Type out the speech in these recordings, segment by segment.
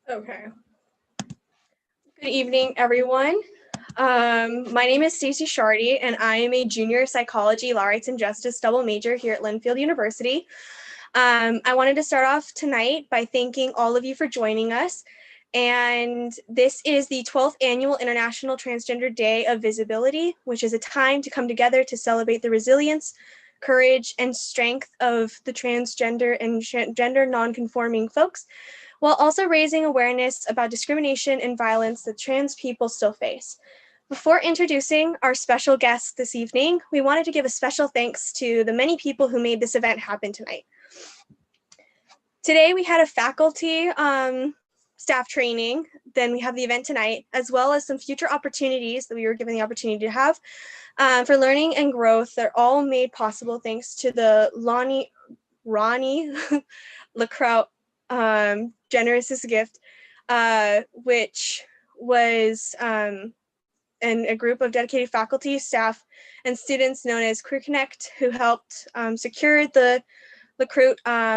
Okay. Good evening, everyone. My name is Stacey Shardy, and I am a junior psychology, law rights, and justice double major here at Linfield University. I wanted to start off tonight by thanking all of you for joining us. And this is the 12th Annual International Transgender Day of Visibility, which is a time to come together to celebrate the resilience, courage, and strength of the transgender and gender nonconforming folks, while also raising awareness about discrimination and violence that trans people still face. Before introducing our special guests this evening, we wanted to give a special thanks to the many people who made this event happen tonight. Today we had a faculty staff training, then we have the event tonight, as well as some future opportunities that we were given the opportunity to have for learning and growth that are all made possible thanks to the Ronnie LaCroix generous gift, which was a group of dedicated faculty, staff, and students known as Career Connect, who helped secure the LaCroix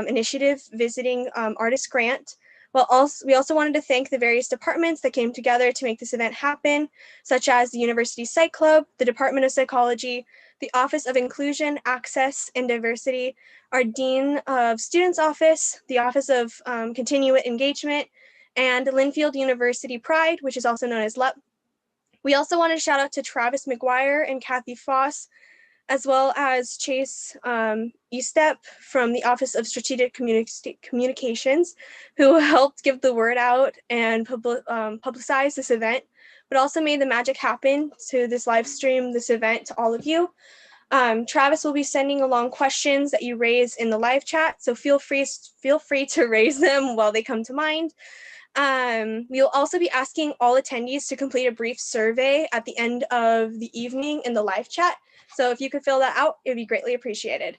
initiative visiting artist grant. We also wanted to thank the various departments that came together to make this event happen, such as the University Psych Club, the Department of Psychology, the Office of Inclusion, Access, and Diversity, our Dean of Students Office, the Office of Continuate Engagement, and Linfield University Pride, which is also known as LUP. We also wanted to shout out to Travis McGuire and Kathy Foss, as well as Chase Estep from the Office of Strategic Communications, who helped give the word out and publicize this event, but also made the magic happen to this live stream, this event to all of you. Travis will be sending along questions that you raise in the live chat, so feel free to raise them while they come to mind. We'll also be asking all attendees to complete a brief survey at the end of the evening in the live chat. So if you could fill that out, it would be greatly appreciated.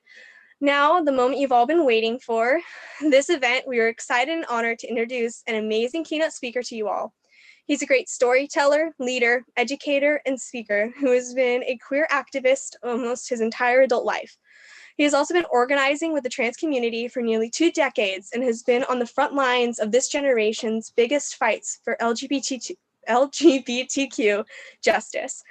Now, the moment you've all been waiting for, this event, we are excited and honored to introduce an amazing keynote speaker to you all. He's a great storyteller, leader, educator, and speaker who has been a queer activist almost his entire adult life. He has also been organizing with the trans community for nearly 2 decades and has been on the front lines of this generation's biggest fights for LGBTQ justice.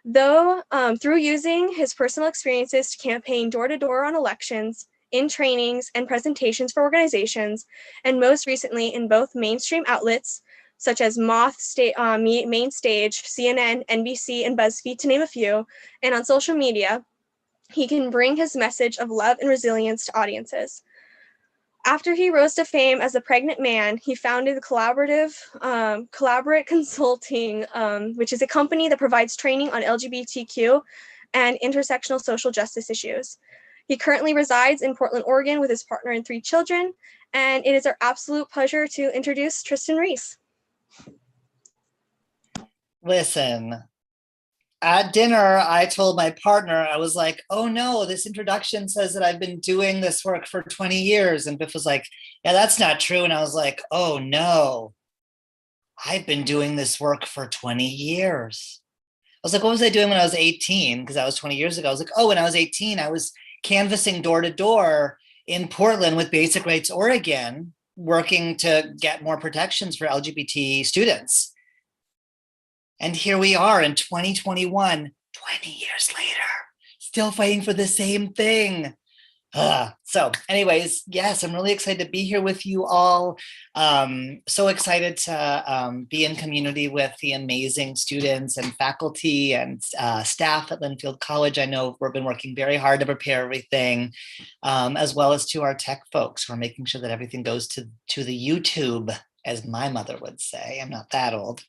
Though through using his personal experiences to campaign door-to-door on elections, in trainings and presentations for organizations, and most recently in both mainstream outlets such as Moth, Main Stage, CNN, NBC, and BuzzFeed, to name a few, and on social media, he can bring his message of love and resilience to audiences. After he rose to fame as a pregnant man, he founded Collaborate Consulting, which is a company that provides training on LGBTQ and intersectional social justice issues. He currently resides in Portland, Oregon with his partner and 3 children, and it is our absolute pleasure to introduce Trystan Reese. Listen, at dinner, I told my partner, I was like, oh no, this introduction says that I've been doing this work for 20 years. And Biff was like, yeah, that's not true. And I was like, oh no, I've been doing this work for 20 years. I was like, what was I doing when I was 18? Because that was 20 years ago. I was like, oh, when I was 18, I was canvassing door to door in Portland with Basic Rights Oregon, working to get more protections for LGBT students. And here we are in 2021, 20 years later, still fighting for the same thing. So anyways, yes, I'm really excited to be here with you all. So excited to be in community with the amazing students and faculty and staff at Linfield College. I know we've been working very hard to prepare everything, as well as to our tech folks who are making sure that everything goes to the YouTube, as my mother would say. I'm not that old.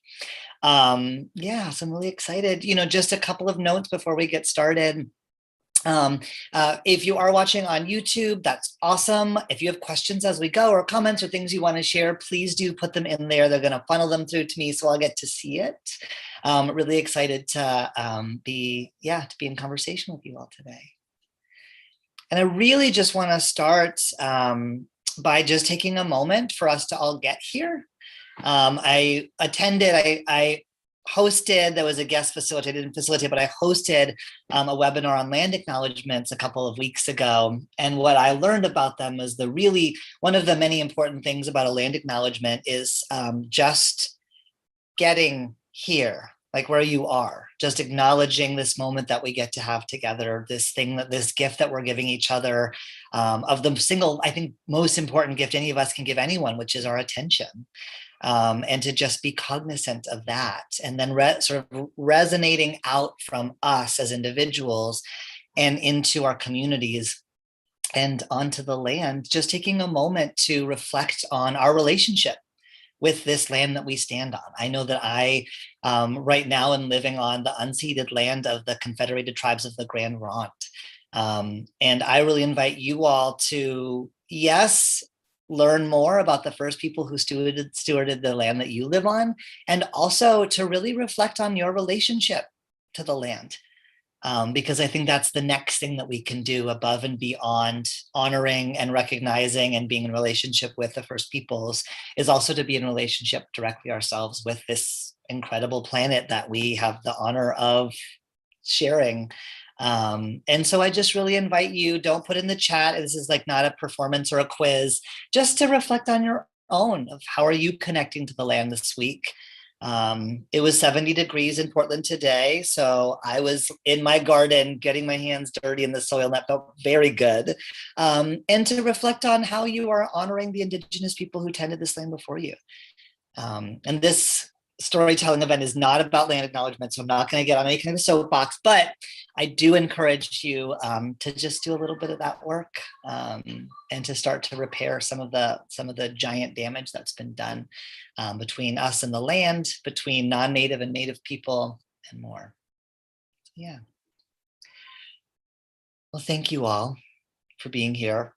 Yeah, so I'm really excited. You know, just a couple of notes before we get started. If you are watching on YouTube, that's awesome. If you have questions as we go or comments or things you want to share, please do put them in there. They're going to funnel them through to me so I'll get to see it. Really excited to be in conversation with you all today. And I really just want to start by just taking a moment for us to all get here. I hosted, there was a guest facilitator, didn't facilitate, but I hosted a webinar on land acknowledgements a couple of weeks ago. And what I learned about them is one of the many important things about a land acknowledgement is just getting here, like where you are, just acknowledging this moment that we get to have together, this gift that we're giving each other, of the single, I think, most important gift any of us can give anyone, which is our attention. And to just be cognizant of that, and then sort of resonating out from us as individuals and into our communities and onto the land, just taking a moment to reflect on our relationship with this land that we stand on. I know that I, right now, am living on the unceded land of the Confederated Tribes of the Grand Ronde. And I really invite you all to, yes, learn more about the first people who stewarded the land that you live on, and also to really reflect on your relationship to the land. Because I think that's the next thing that we can do above and beyond honoring and recognizing and being in relationship with the first peoples, is also to be in relationship directly ourselves with this incredible planet that we have the honor of sharing. And so I just really invite you, don't put in the chat, this is like not a performance or a quiz, just to reflect on your own of how are you connecting to the land this week. It was 70 degrees in Portland today, so I was in my garden getting my hands dirty in the soil, and that felt very good. And to reflect on how you are honoring the Indigenous people who tended this land before you. And this storytelling event is not about land acknowledgement, so I'm not going to get on any kind of soapbox, but I do encourage you to just do a little bit of that work, and to start to repair some of the giant damage that's been done between us and the land, between non-native and native people, and more. Yeah. Well, thank you all for being here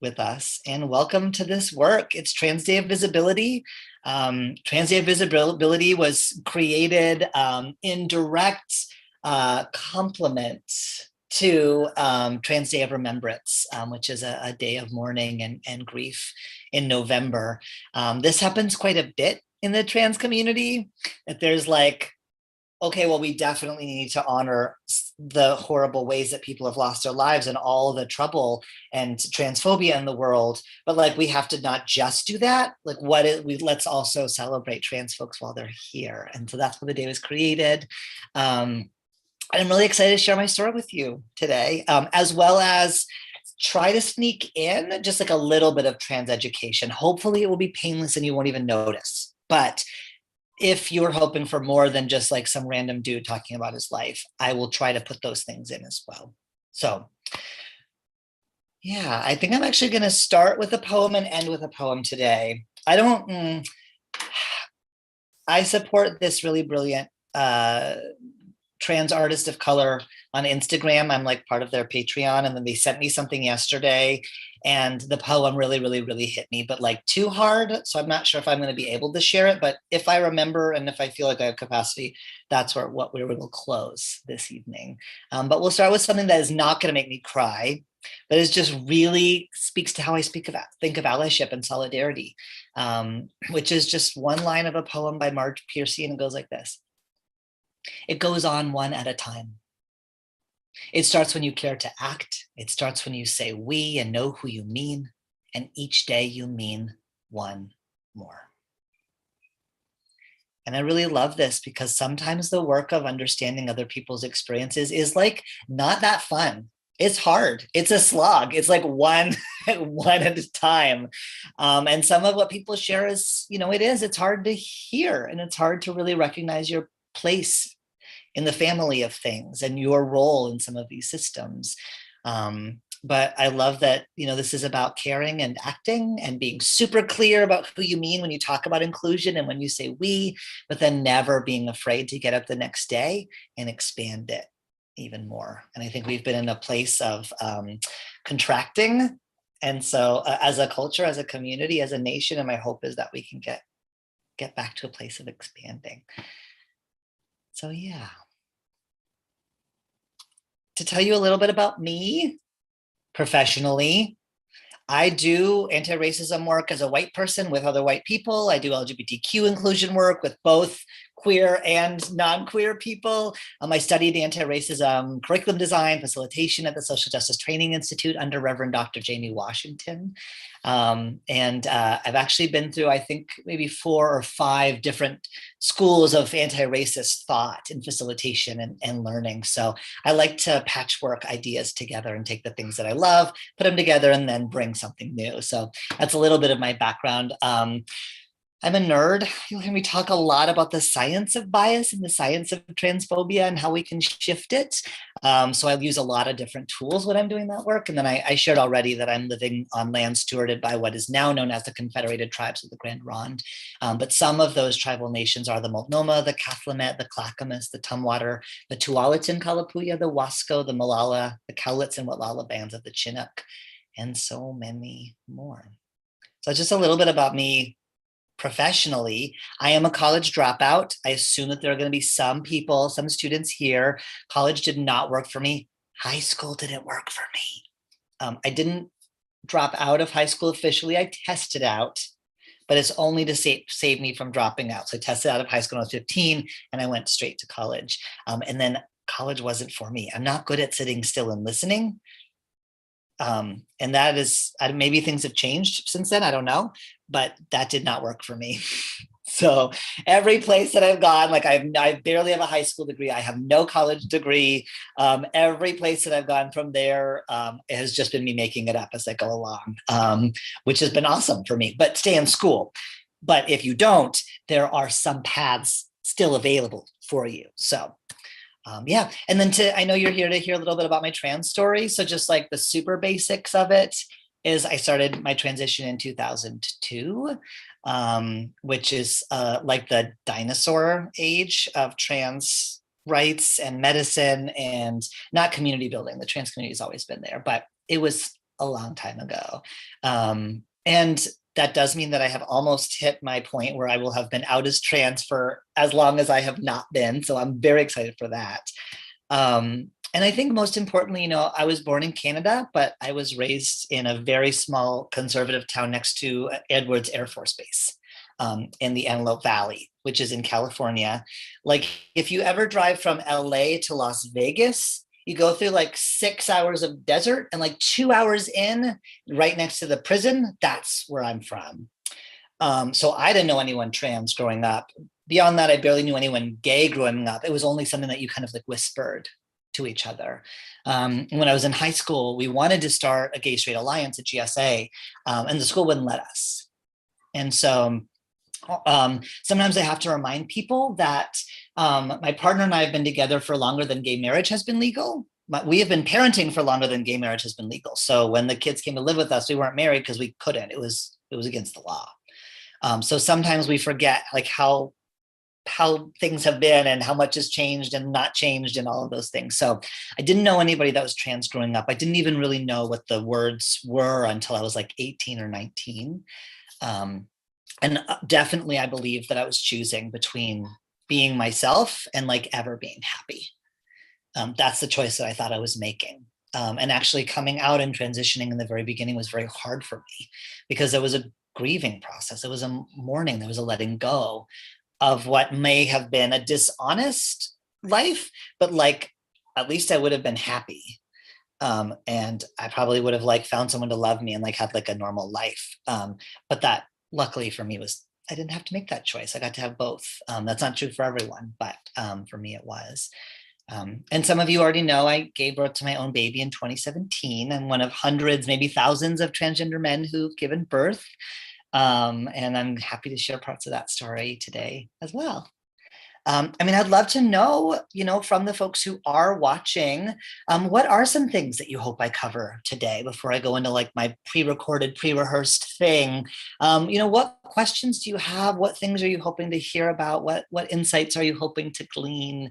with us, and welcome to this work. It's Trans Day of Visibility. Trans Day of Visibility was created in direct complement to Trans Day of Remembrance, which is a day of mourning and grief in November. This happens quite a bit in the trans community, that there's like, okay, well, we definitely need to honor the horrible ways that people have lost their lives and all the trouble and transphobia in the world. But like, we have to not just do that. Like, let's also celebrate trans folks while they're here. And so that's why the day was created. And I'm really excited to share my story with you today, as well as try to sneak in just like a little bit of trans education. Hopefully it will be painless and you won't even notice. But if you're hoping for more than just like some random dude talking about his life, I will try to put those things in as well. So yeah, I think I'm actually going to start with a poem and end with a poem today. I support this really brilliant trans artist of color on Instagram. I'm like part of their Patreon, and then they sent me something yesterday, and the poem really, really, really hit me, but like too hard. So I'm not sure if I'm going to be able to share it, but if I remember and if I feel like I have capacity, that's what we will close this evening. But we'll start with something that is not going to make me cry, but is just really speaks to how I think of allyship and solidarity, which is just one line of a poem by Marge Piercy, and it goes like this. It goes on one at a time. It starts when you care to act. It starts when you say we and know who you mean. And each day you mean one more. And I really love this because sometimes the work of understanding other people's experiences is like not that fun. It's hard. It's a slog. It's like one at a time. And some of what people share is, it's hard to hear, and it's hard to really recognize your place in the family of things and your role in some of these systems. But I love that, this is about caring and acting and being super clear about who you mean when you talk about inclusion and when you say we, but then never being afraid to get up the next day and expand it even more. And I think we've been in a place of contracting. And so as a culture, as a community, as a nation, and my hope is that we can get back to a place of expanding. So yeah. To tell you a little bit about me professionally, I do anti-racism work as a white person with other white people. I do LGBTQ inclusion work with both queer and non-queer people. I studied anti-racism curriculum design, facilitation at the Social Justice Training Institute under Reverend Dr. Jamie Washington. I've actually been through, I think, maybe 4 or 5 different schools of anti-racist thought and facilitation and learning. So I like to patchwork ideas together and take the things that I love, put them together, and then bring something new. So that's a little bit of my background. I'm a nerd. You'll hear me talk a lot about the science of bias and the science of transphobia and how we can shift it. So I use a lot of different tools when I'm doing that work. And then I shared already that I'm living on land stewarded by what is now known as the Confederated Tribes of the Grand Ronde. But some of those tribal nations are the Multnomah, the Cathlamet, the Clackamas, the Tumwater, the Tualatin Kalapuya, the Wasco, the Malala, the Cowlitz and Watlala bands of the Chinook, and so many more. So just a little bit about me. Professionally, I am a college dropout. I assume that there are going to be some people, some students here. College did not work for me. High school didn't work for me. I didn't drop out of high school officially. I tested out, but it's only to save me from dropping out. So I tested out of high school when I was 15 and I went straight to college. And then college wasn't for me. I'm not good at sitting still and listening. And that is, maybe things have changed since then, I don't know, but that did not work for me. So every place that I've gone, like I barely have a high school degree. I have no college degree. Every place that I've gone from there, it has just been me making it up as I go along, which has been awesome for me, but stay in school. But if you don't, there are some paths still available for you. So yeah, and then I know you're here to hear a little bit about my trans story. So just like the super basics of it is I started my transition in 2002, which is like the dinosaur age of trans rights and medicine and not community building. The trans community has always been there, but it was a long time ago. And that does mean that I have almost hit my point where I will have been out as trans for as long as I have not been. So I'm very excited for that. And I think most importantly, I was born in Canada, but I was raised in a very small conservative town next to Edwards Air Force Base in the Antelope Valley, which is in California. Like if you ever drive from LA to Las Vegas, you go through like 6 hours of desert and like 2 hours in, right next to the prison. That's where I'm from. So I didn't know anyone trans growing up. Beyond that, I barely knew anyone gay growing up. It was only something that you kind of like whispered to each other. When I was in high school, we wanted to start a gay straight alliance at GSA, and the school wouldn't let us. And so sometimes I have to remind people that my partner and I have been together for longer than gay marriage has been legal. We have been parenting for longer than gay marriage has been legal. So when the kids came to live with us, we weren't married because we couldn't. It was against the law. So sometimes we forget like how things have been and how much has changed and not changed and all of those things. So I didn't know anybody that was trans growing up. I didn't even really know what the words were until I was like 18 or 19. And definitely I believe that I was choosing between being myself and like ever being happy. That's the choice that I thought I was making. And actually coming out and transitioning in the very beginning was very hard for me because there was a grieving process. It was a mourning, there was a letting go of what may have been a dishonest life, but like, at least I would have been happy. And I probably would have like found someone to love me and like had like a normal life. But that luckily for me was, I didn't have to make that choice. I got to have both. That's not true for everyone, but for me it was. And some of you already know I gave birth to my own baby in 2017. I'm one of hundreds, maybe thousands of transgender men who've given birth. And I'm happy to share parts of that story today as well. I'd love to know, from the folks who are watching, what are some things that you hope I cover today before I go into like my pre-recorded, pre-rehearsed thing? What questions do you have? What things are you hoping to hear about? What insights are you hoping to glean?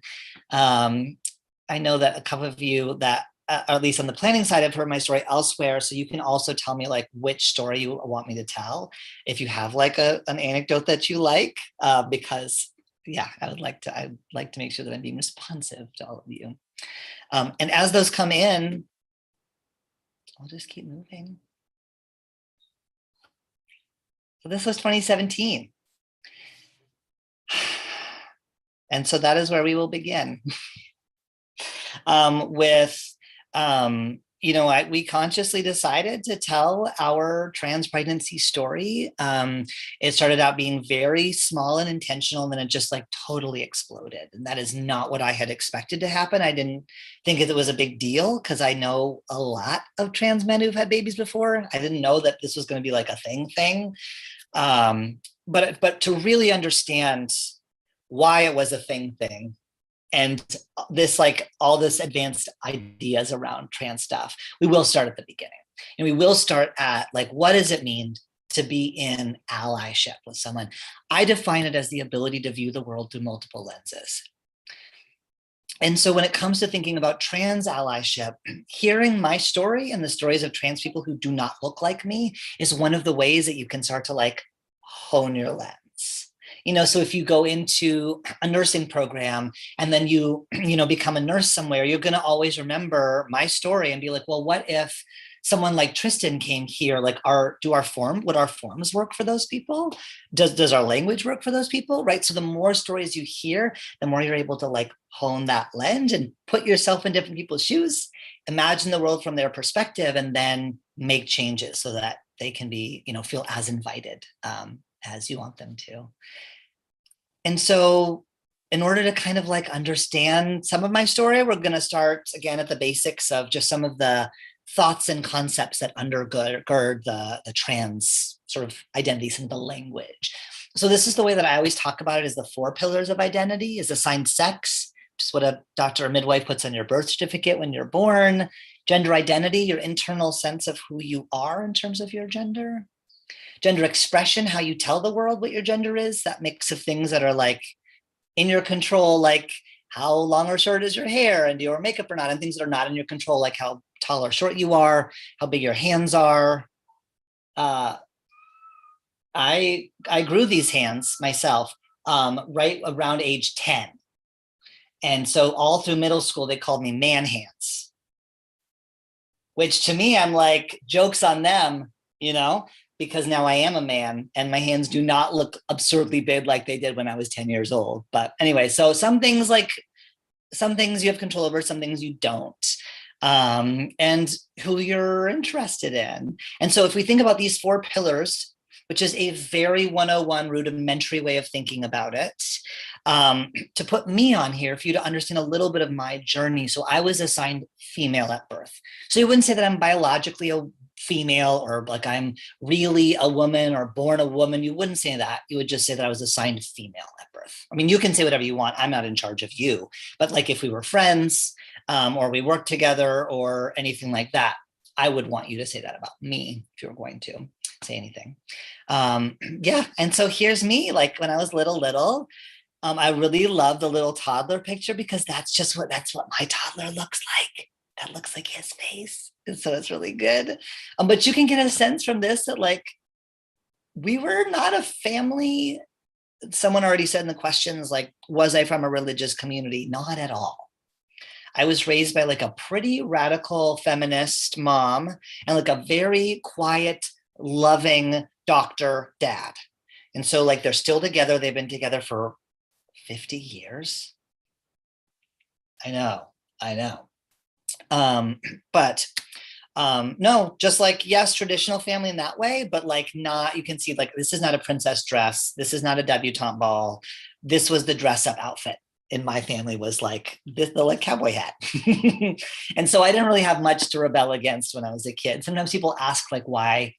I know that a couple of you that, or at least on the planning side, I've heard my story elsewhere. So you can also tell me like which story you want me to tell. If you have like an anecdote that you like, because yeah, I'd like to make sure that I'm being responsive to all of you. And as those come in, I'll just keep moving. So this was 2017. And so that is where we will begin. We consciously decided to tell our trans pregnancy story. It started out being very small and intentional, and then it just like totally exploded. And that is not what I had expected to happen. I didn't think it was a big deal because I know a lot of trans men who've had babies before. I didn't know that this was going to be like a thing. But to really understand why it was a thing, and this like all this advanced ideas around trans stuff, we will start at the beginning, and we will start at like, what does it mean to be in allyship with someone? I define it as the ability to view the world through multiple lenses. And so when it comes to thinking about trans allyship, hearing my story and the stories of trans people who do not look like me is one of the ways that you can start to like hone your lens. So if you go into a nursing program and then you become a nurse somewhere, you're going to always remember my story and be like, well, what if someone like Trystan came here? Like, would our forms work for those people? Does our language work for those people? Right. So the more stories you hear, the more you're able to like hone that lens and put yourself in different people's shoes, imagine the world from their perspective, and then make changes so that they can be, feel as invited as you want them to. And so in order to kind of like understand some of my story, we're going to start again at the basics of just some of the thoughts and concepts that undergird the trans sort of identity, some of the language. So this is the way that I always talk about it, is the 4 pillars of identity: is assigned sex, just what a doctor or midwife puts on your birth certificate when you're born; gender identity, your internal sense of who you are in terms of your gender; gender expression, how you tell the world what your gender is, that mix of things that are like in your control, like how long or short is your hair and do you wear makeup or not, and things that are not in your control, like how tall or short you are, how big your hands are. I grew these hands myself right around age 10. And so all through middle school, they called me man hands, which to me, I'm like, joke's on them, because now I am a man and my hands do not look absurdly big like they did when I was 10 years old. But anyway, so some things you have control over, some things you don't, and who you're interested in. And so if we think about these 4 pillars, which is a very 101 rudimentary way of thinking about it, to put me on here for you to understand a little bit of my journey. So I was assigned female at birth. So you wouldn't say that I'm biologically a female or like I'm really a woman or born a woman. You wouldn't say that. You would just say that I was assigned female at birth. I mean, you can say whatever you want. I'm not in charge of you. But like if we were friends or we worked together or anything like that, I would want you to say that about me if you were going to say anything. Yeah. And so here's me, like when I was little. I really love the little toddler picture because that's what my toddler looks like. That looks like his face. And so it's really good. But you can get a sense from this that like, we were not a family. Someone already said in the questions, like, was I from a religious community? Not at all. I was raised by like a pretty radical feminist mom and like a very quiet, loving doctor dad. And so like, they're still together. They've been together for 50 years. I know. No, just like, yes, traditional family in that way, but like not, you can see like, this is not a princess dress. This is not a debutante ball. This was the dress up outfit in my family, was like the like cowboy hat. And so I didn't really have much to rebel against when I was a kid. Sometimes people ask like, why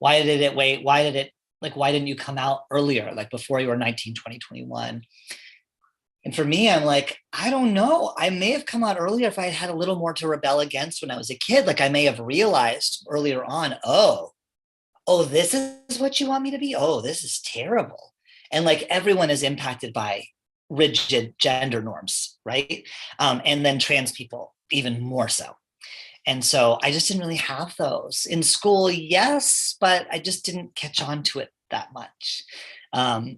didn't you come out earlier? Like before you were 19, 20, 21. And for me, I'm like, I don't know. I may have come out earlier if I had a little more to rebel against when I was a kid. Like I may have realized earlier on, oh, this is what you want me to be? Oh, this is terrible. And like everyone is impacted by rigid gender norms, right? And then trans people even more so. And so I just didn't really have those. In school, yes, but I just didn't catch on to it that much.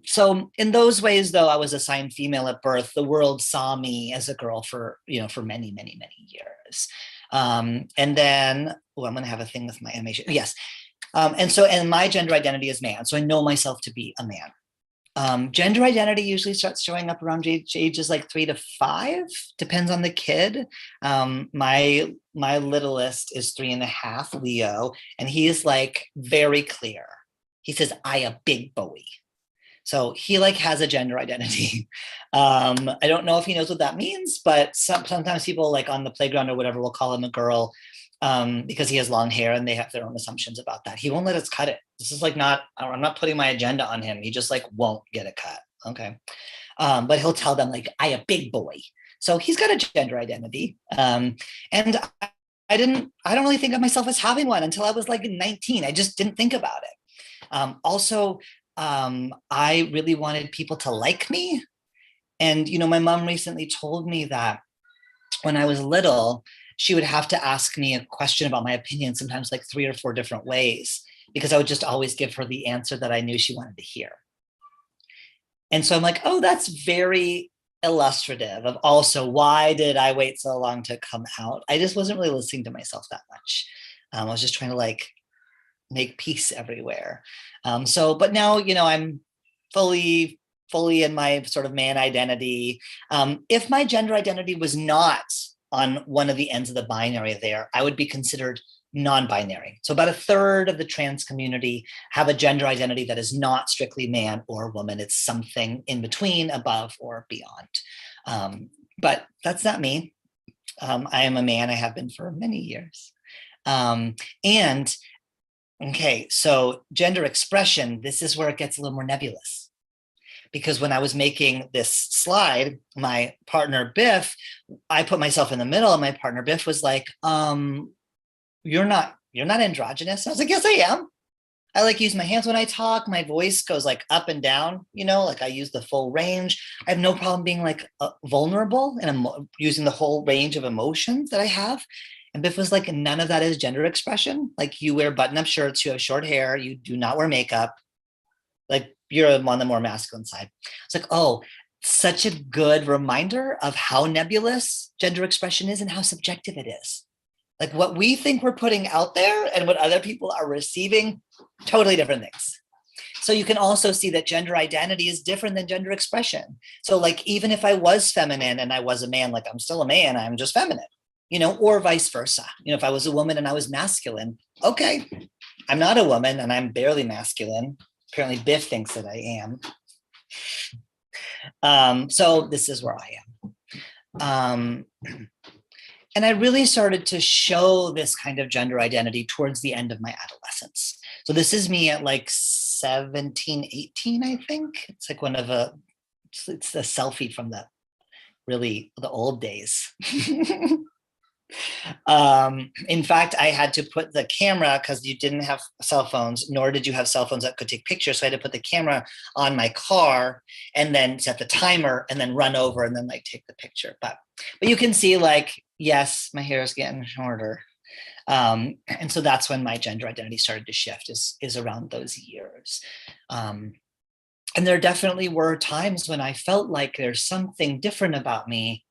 So in those ways, though, I was assigned female at birth. The world saw me as a girl for many, many, many years. And then, I'm going to have a thing with my animation. Yes. And my gender identity is man. So I know myself to be a man. Gender identity usually starts showing up around ages like 3 to 5, depends on the kid. My littlest is 3.5, Leo, and he is like very clear. He says, I a big boy. So he like has a gender identity. I don't know if he knows what that means, but sometimes people like on the playground or whatever will call him a girl because he has long hair and they have their own assumptions about that. He won't let us cut it. This is like I'm not putting my agenda on him. He just like won't get a cut. Okay. But he'll tell them like, I a big boy. So he's got a gender identity. And I don't really think of myself as having one until I was like 19. I just didn't think about it. Also, I really wanted people to like me. And, my mom recently told me that when I was little, she would have to ask me a question about my opinion, sometimes like 3 or 4 different ways, because I would just always give her the answer that I knew she wanted to hear. And so I'm like, oh, that's very illustrative of also why did I wait so long to come out? I just wasn't really listening to myself that much. I was just trying to like make peace everywhere. But now, I'm fully in my sort of man identity. If my gender identity was not on one of the ends of the binary there, I would be considered non-binary. So about 1/3 of the trans community have a gender identity that is not strictly man or woman. It's something in between, above or beyond. But that's not me. I am a man. I have been for many years. Okay, so gender expression, this is where it gets a little more nebulous. Because when I was making this slide, my partner Biff, I put myself in the middle and my partner Biff was like, you're not androgynous. I was like, yes, I am. I like use my hands when I talk. My voice goes like up and down, like I use the full range. I have no problem being like vulnerable and using the whole range of emotions that I have. And Biff was like, none of that is gender expression. Like you wear button-up shirts, you have short hair, you do not wear makeup. Like you're on the more masculine side. It's like, oh, such a good reminder of how nebulous gender expression is and how subjective it is. Like what we think we're putting out there and what other people are receiving, totally different things. So you can also see that gender identity is different than gender expression. So like, even if I was feminine and I was a man, like I'm still a man, I'm just feminine, or vice versa. If I was a woman and I was masculine, okay, I'm not a woman and I'm barely masculine. Apparently Biff thinks that I am. So this is where I am. And I really started to show this kind of gender identity towards the end of my adolescence. So this is me at like 17, 18, I think. It's like it's a selfie from the old days. In fact, I had to put the camera, because you didn't have cell phones, nor did you have cell phones that could take pictures. So I had to put the camera on my car and then set the timer and then run over and then like take the picture. But you can see like, yes, my hair is getting shorter. And so that's when my gender identity started to shift, is around those years. And there definitely were times when I felt like there's something different about me.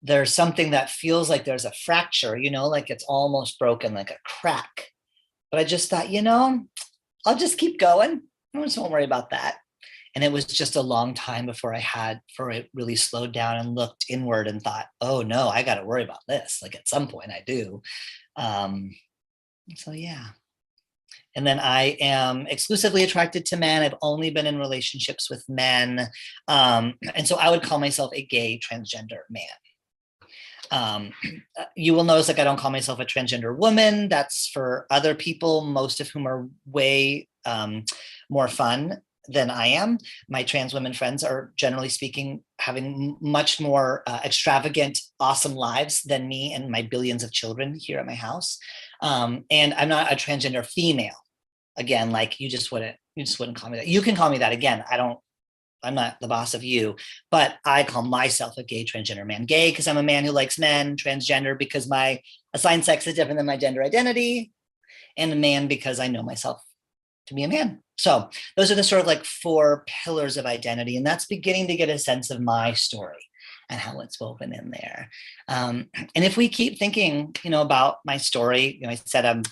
There's something that feels like there's a fracture, like it's almost broken, like a crack. But I just thought, I'll just keep going. I just won't worry about that. And it was just a long time before it really slowed down and looked inward and thought, oh no, I got to worry about this. Like at some point I do. So yeah. And then I am exclusively attracted to men. I've only been in relationships with men. And so I would call myself a gay transgender man. You will notice like I don't call myself a transgender woman. That's for other people, most of whom are way more fun than I am. My trans women friends are, generally speaking, having much more extravagant, awesome lives than me and my billions of children here at my house. And I'm not a transgender female. Again, like you just wouldn't call me that. You can call me that. Again, I'm not the boss of you, but I call myself a gay transgender man. Gay because I'm a man who likes men, transgender because my assigned sex is different than my gender identity, and a man because I know myself to be a man. So those are the sort of like 4 pillars of identity, and that's beginning to get a sense of my story and how it's woven in there. And if we keep thinking, about my story, I said I'm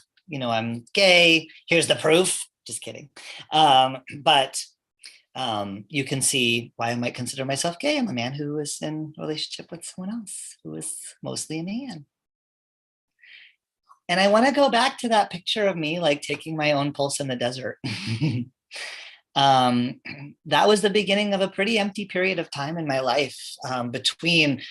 gay. Here's the proof. Just kidding. But you can see why I might consider myself gay. I'm a man who is in a relationship with someone else who is mostly a man. And I want to go back to that picture of me like taking my own pulse in the desert. That was the beginning of a pretty empty period of time in my life, between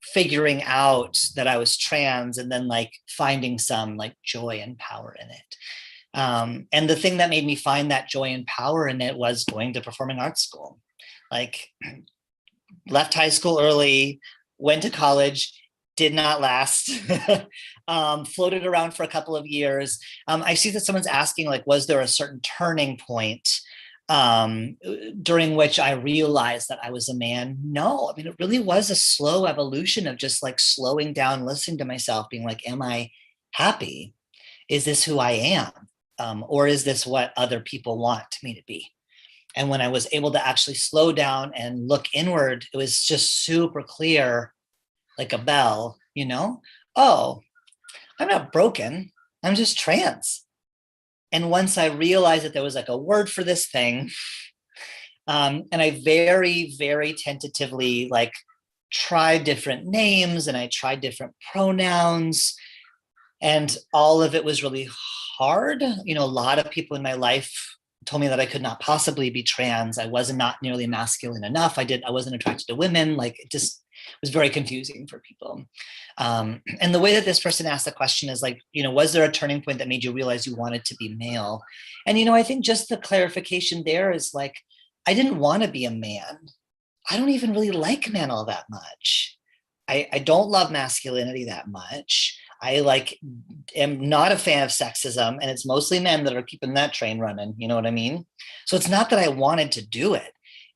figuring out that I was trans and then like finding some like joy and power in it. And the thing that made me find that joy and power in it was going to performing arts school. Like, left high school early, went to college, did not last, floated around for a couple of years. I see that someone's asking, like, was there a certain turning point during which I realized that I was a man? No, I mean, it really was a slow evolution of just like slowing down, listening to myself, being like, am I happy? Is this who I am? Or is this what other people want me to be? And when I was able to actually slow down and look inward, it was just super clear, like a bell, you know? Oh, I'm not broken. I'm just trans. And once I realized that there was like a word for this thing, and I very, very tentatively like tried different names and I tried different pronouns, and all of it was really hard. You know, a lot of people in my life told me that I could not possibly be trans. I wasn't not nearly masculine enough. I wasn't attracted to women. Like, it just was very confusing for people. And the way that this person asked the question is like, you know, was there a turning point that made you realize you wanted to be male? And, you know, I think just the clarification there is like, I didn't want to be a man. I don't even really like men all that much. I don't love masculinity that much. I like am not a fan of sexism, and it's mostly men that are keeping that train running. You know what I mean? So it's not that I wanted to do it.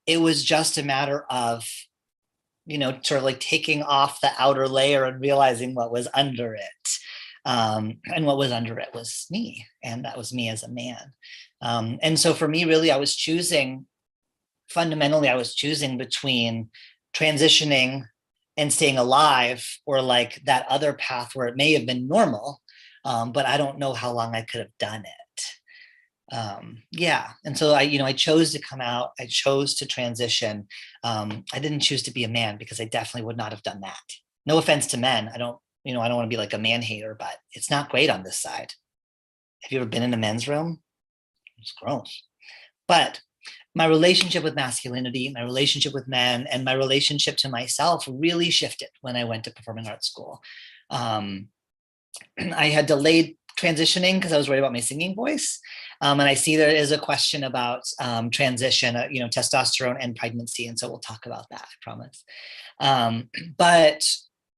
It was just a matter of, you know, sort of like taking off the outer layer and realizing what was under it. And what was under it was me, and that was me as a man. And so for me, really, fundamentally, I was choosing between transitioning and staying alive, or like that other path where it may have been normal, but I don't know how long I could have done it. Yeah. And so I chose to come out. I chose to transition. I didn't choose to be a man because I definitely would not have done that. No offense to men. I don't want to be like a man hater, but it's not great on this side. Have you ever been in a men's room? It's gross. But my relationship with masculinity, my relationship with men, and my relationship to myself really shifted when I went to performing arts school. I had delayed transitioning because I was worried about my singing voice. And I see there is a question about transition, testosterone and pregnancy. And so we'll talk about that, I promise. But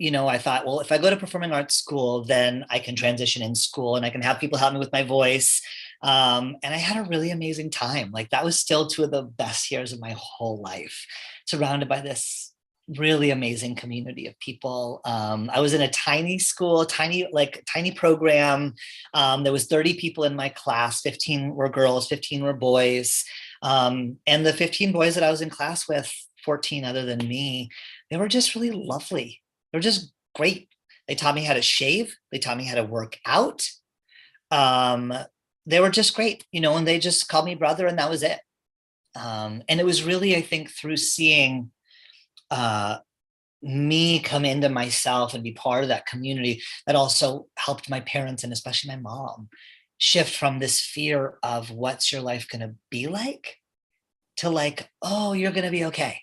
I thought, well, if I go to performing arts school, then I can transition in school and I can have people help me with my voice. And I had a really amazing time. Like, that was still two of the best years of my whole life, surrounded by this really amazing community of people. I was in a tiny school, tiny program. There was 30 people in my class. 15 were girls, 15 were boys. And the 15 boys that I was in class with, 14 other than me, they were just really lovely. They were just great. They taught me how to shave. They taught me how to work out. They were just great, and they just called me brother, and that was it. And it was really, I think, through seeing me come into myself and be part of that community that also helped my parents, and especially my mom, shift from this fear of what's your life going to be like to like, oh, you're going to be okay.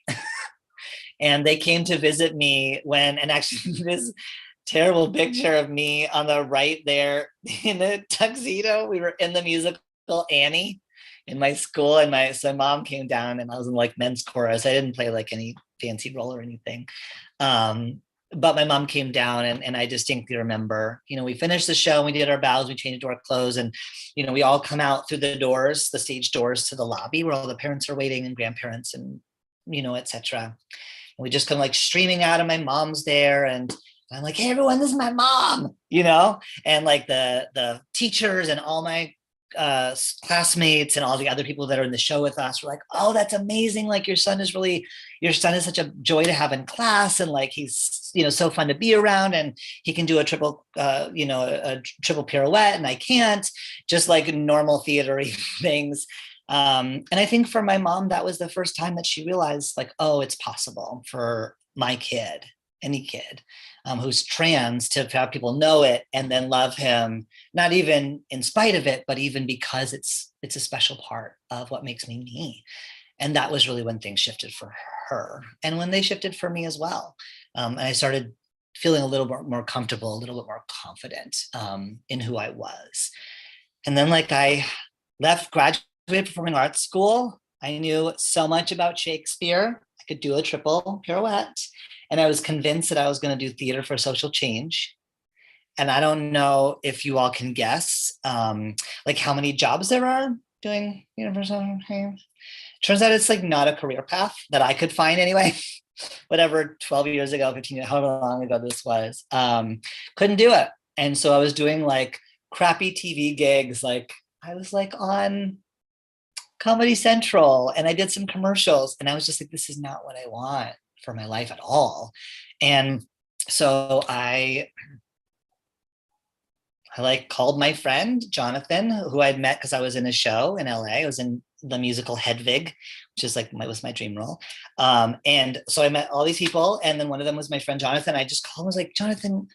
And they came to visit me and actually this terrible picture of me on the right there in a tuxedo. We were in the musical Annie in my school, and so mom came down, and I was in like men's chorus. I didn't play like any fancy role or anything. But my mom came down, and I distinctly remember, we finished the show, we did our bows, we changed our clothes, and, we all come out through the doors, the stage doors to the lobby where all the parents are waiting and grandparents and, etc. And we just come like streaming out, and my mom's there, and I'm like, hey, everyone, this is my mom, and like the teachers and all my classmates and all the other people that are in the show with us were like, oh, that's amazing. Like, your son is such a joy to have in class. And like, he's, so fun to be around, and he can do a triple pirouette, and I can't, just like normal theater things. And I think for my mom, that was the first time that she realized like, oh, it's possible for my kid, any kid who's trans, to have people know it and then love him, not even in spite of it, but even because it's a special part of what makes me me. And that was really when things shifted for her, and when they shifted for me as well. And I started feeling a little bit more comfortable, a little bit more confident in who I was. And then like I graduated performing arts school. I knew so much about Shakespeare. I could do a triple pirouette. And I was convinced that I was going to do theater for social change. And I don't know if you all can guess like how many jobs there are doing universal. Turns out it's like not a career path that I could find anyway. Whatever, 12 years ago, 15 years, however long ago this was, couldn't do it. And so I was doing like crappy TV gigs. Like I was like on Comedy Central and I did some commercials, and I was just like, this is not what I want for my life at all. And so I like called my friend Jonathan, who I'd met because I was in a show in LA. I was in the musical Hedwig, which is like was my dream role. And so I met all these people, and then one of them was my friend Jonathan. I just called him, I was like, Jonathan,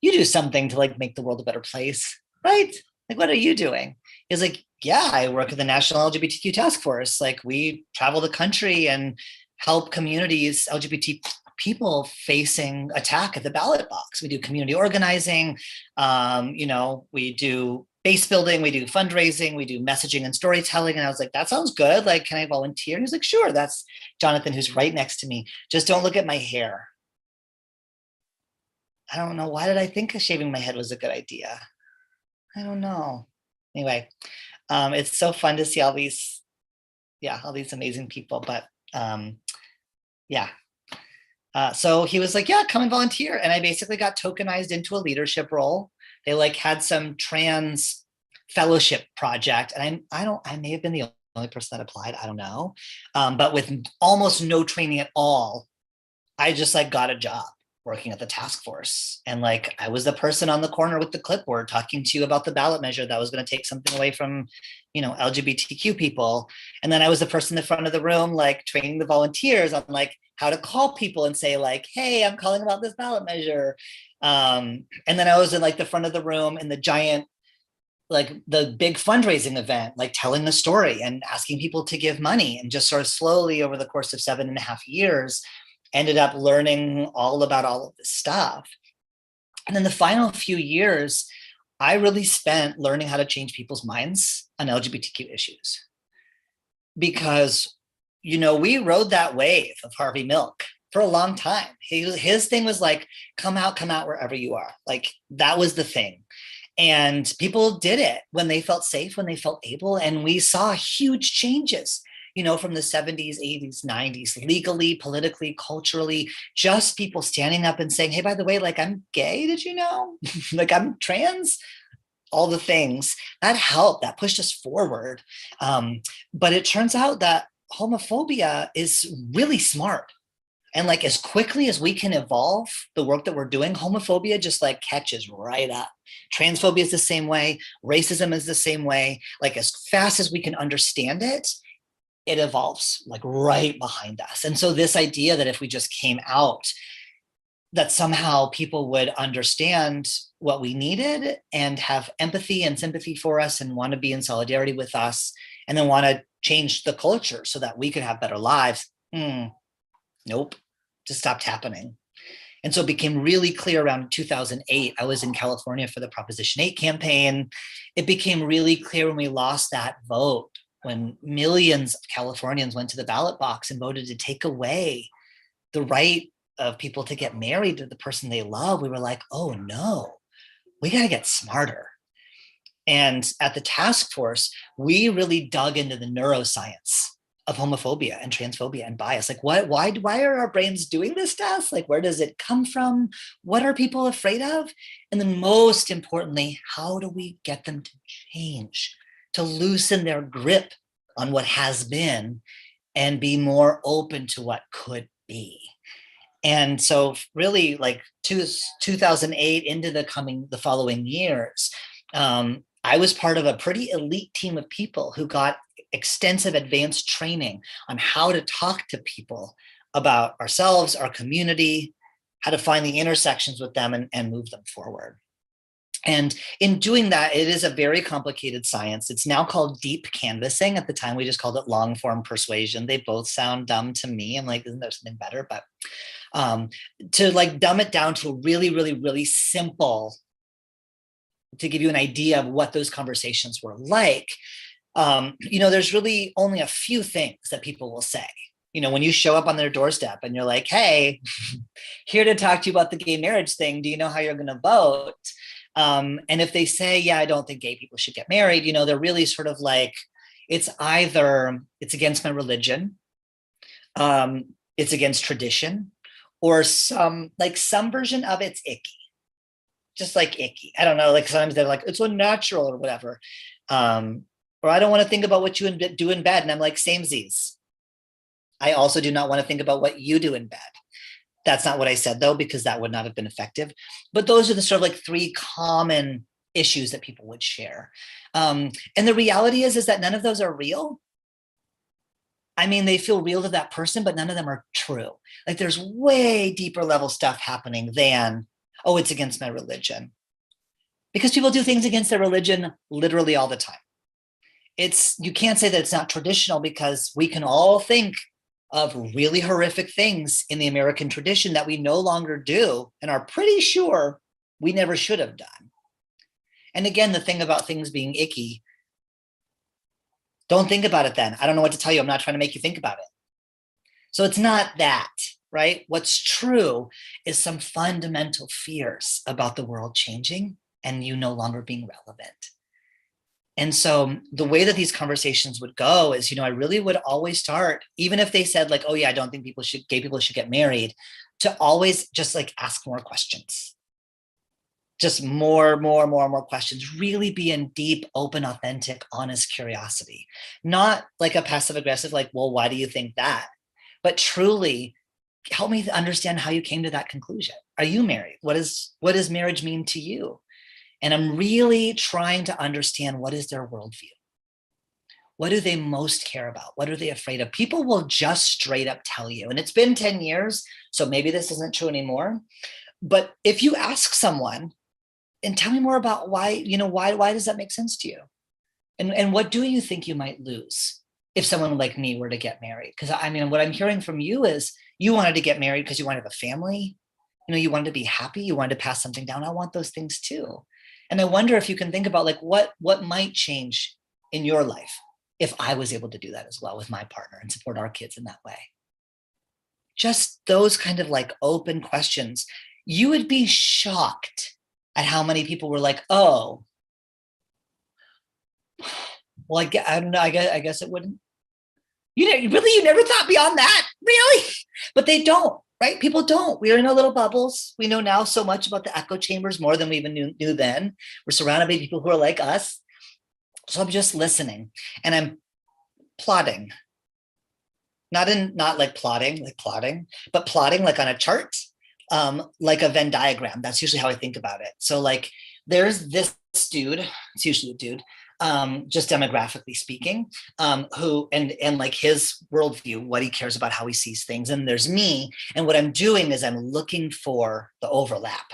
you do something to like make the world a better place, right? Like, what are you doing? He was like, yeah, I work at the National LGBTQ Task Force. Like, we travel the country and help communities, LGBT people facing attack at the ballot box. We do community organizing, we do base building, we do fundraising, we do messaging and storytelling. And I was like, that sounds good. Like, can I volunteer? And he's like, sure. That's Jonathan, who's right next to me. Just don't look at my hair. I don't know. Why did I think shaving my head was a good idea? I don't know. Anyway, it's so fun to see all these amazing people. But so he was like, yeah, come and volunteer. And I basically got tokenized into a leadership role. They like had some trans fellowship project. And I may have been the only person that applied. I don't know. But with almost no training at all, I just like got a job working at the task force. And like, I was the person on the corner with the clipboard talking to you about the ballot measure that was going to take something away from, LGBTQ people. And then I was the person in the front of the room, like training the volunteers on like how to call people and say like, hey, I'm calling about this ballot measure. And then I was in like the front of the room in the giant, like the big fundraising event, like telling the story and asking people to give money, and just sort of slowly over the course of 7.5 years, ended up learning all about all of this stuff. And then the final few years, I really spent learning how to change people's minds on LGBTQ issues. Because, we rode that wave of Harvey Milk for a long time. His thing was like, come out wherever you are. Like, that was the thing. And people did it when they felt safe, when they felt able. And we saw huge changes, from the 70s, 80s, 90s, legally, politically, culturally, just people standing up and saying, hey, by the way, like, I'm gay, did you know? Like, I'm trans, all the things. That helped, that pushed us forward. But it turns out that homophobia is really smart. And like, as quickly as we can evolve the work that we're doing, homophobia just like catches right up. Transphobia is the same way. Racism is the same way. Like, as fast as we can understand it, it evolves like right behind us. And so this idea that if we just came out, that somehow people would understand what we needed and have empathy and sympathy for us and want to be in solidarity with us, and then want to change the culture so that we could have better lives. Nope, just stopped happening. And so it became really clear around 2008. I was in California for the Proposition 8 campaign. It became really clear when we lost that vote, when millions of Californians went to the ballot box and voted to take away the right of people to get married to the person they love. We were like, oh no, we got to get smarter. And at the task force, we really dug into the neuroscience of homophobia and transphobia and bias. Like, why are our brains doing this to us? Like, where does it come from? What are people afraid of? And then most importantly, how do we get them to change, to loosen their grip on what has been and be more open to what could be? And so really, like 2008 into the following years, I was part of a pretty elite team of people who got extensive advanced training on how to talk to people about ourselves, our community, how to find the intersections with them and move them forward. And in doing that, it is a very complicated science. It's now called deep canvassing. At the time, we just called it long form persuasion. They both sound dumb to me. I'm like, isn't there something better? But to like dumb it down to a really, really, really simple, to give you an idea of what those conversations were like, there's really only a few things that people will say. When you show up on their doorstep and you're like, hey, here to talk to you about the gay marriage thing. Do you know how you're going to vote? And if they say, yeah, I don't think gay people should get married, they're really sort of like, it's either it's against my religion, it's against tradition, or some version of it's icky. Just like icky. I don't know, like sometimes they're like, it's unnatural or whatever. Or I don't want to think about what you do in bed. And I'm like, samesies. I also do not want to think about what you do in bed. That's not what I said though, because that would not have been effective. But those are the sort of like three common issues that people would share. And the reality is that none of those are real. I mean, they feel real to that person, but none of them are true. Like there's way deeper level stuff happening than, oh, it's against my religion. Because people do things against their religion literally all the time. You can't say that it's not traditional, because we can all think of really horrific things in the American tradition that we no longer do and are pretty sure we never should have done. And again, the thing about things being icky, don't think about it then. I don't know what to tell you. I'm not trying to make you think about it. So it's not that, right? What's true is some fundamental fears about the world changing and you no longer being relevant. And so the way that these conversations would go is, I really would always start, even if they said like, oh yeah, I don't think gay people should get married, to always just like ask more questions. Just more questions, really be in deep, open, authentic, honest curiosity. Not like a passive aggressive, like, well, why do you think that? But truly help me understand how you came to that conclusion. Are you married? What does marriage mean to you? And I'm really trying to understand, what is their worldview? What do they most care about? What are they afraid of? People will just straight up tell you, and it's been 10 years, so maybe this isn't true anymore. But if you ask someone, and tell me more about why does that make sense to you? And what do you think you might lose if someone like me were to get married? Because I mean, what I'm hearing from you is you wanted to get married because you wanted to have a family. You wanted to be happy. You wanted to pass something down. I want those things too. And I wonder if you can think about like what might change in your life if I was able to do that as well with my partner and support our kids in that way. Just those kind of like open questions. You would be shocked at how many people were like, oh, well, I don't know. I guess it wouldn't. You never thought beyond that, really? But they don't. Right? People don't. We're in our little bubbles. We know now so much about the echo chambers, more than we even knew then. We're surrounded by people who are like us. So I'm just listening and I'm plotting. Not like plotting, but plotting like on a chart, like a Venn diagram. That's usually how I think about it. So like there's this dude, it's usually a dude, just demographically speaking, who and like his worldview, what he cares about, how he sees things. And there's me. And what I'm doing is I'm looking for the overlap.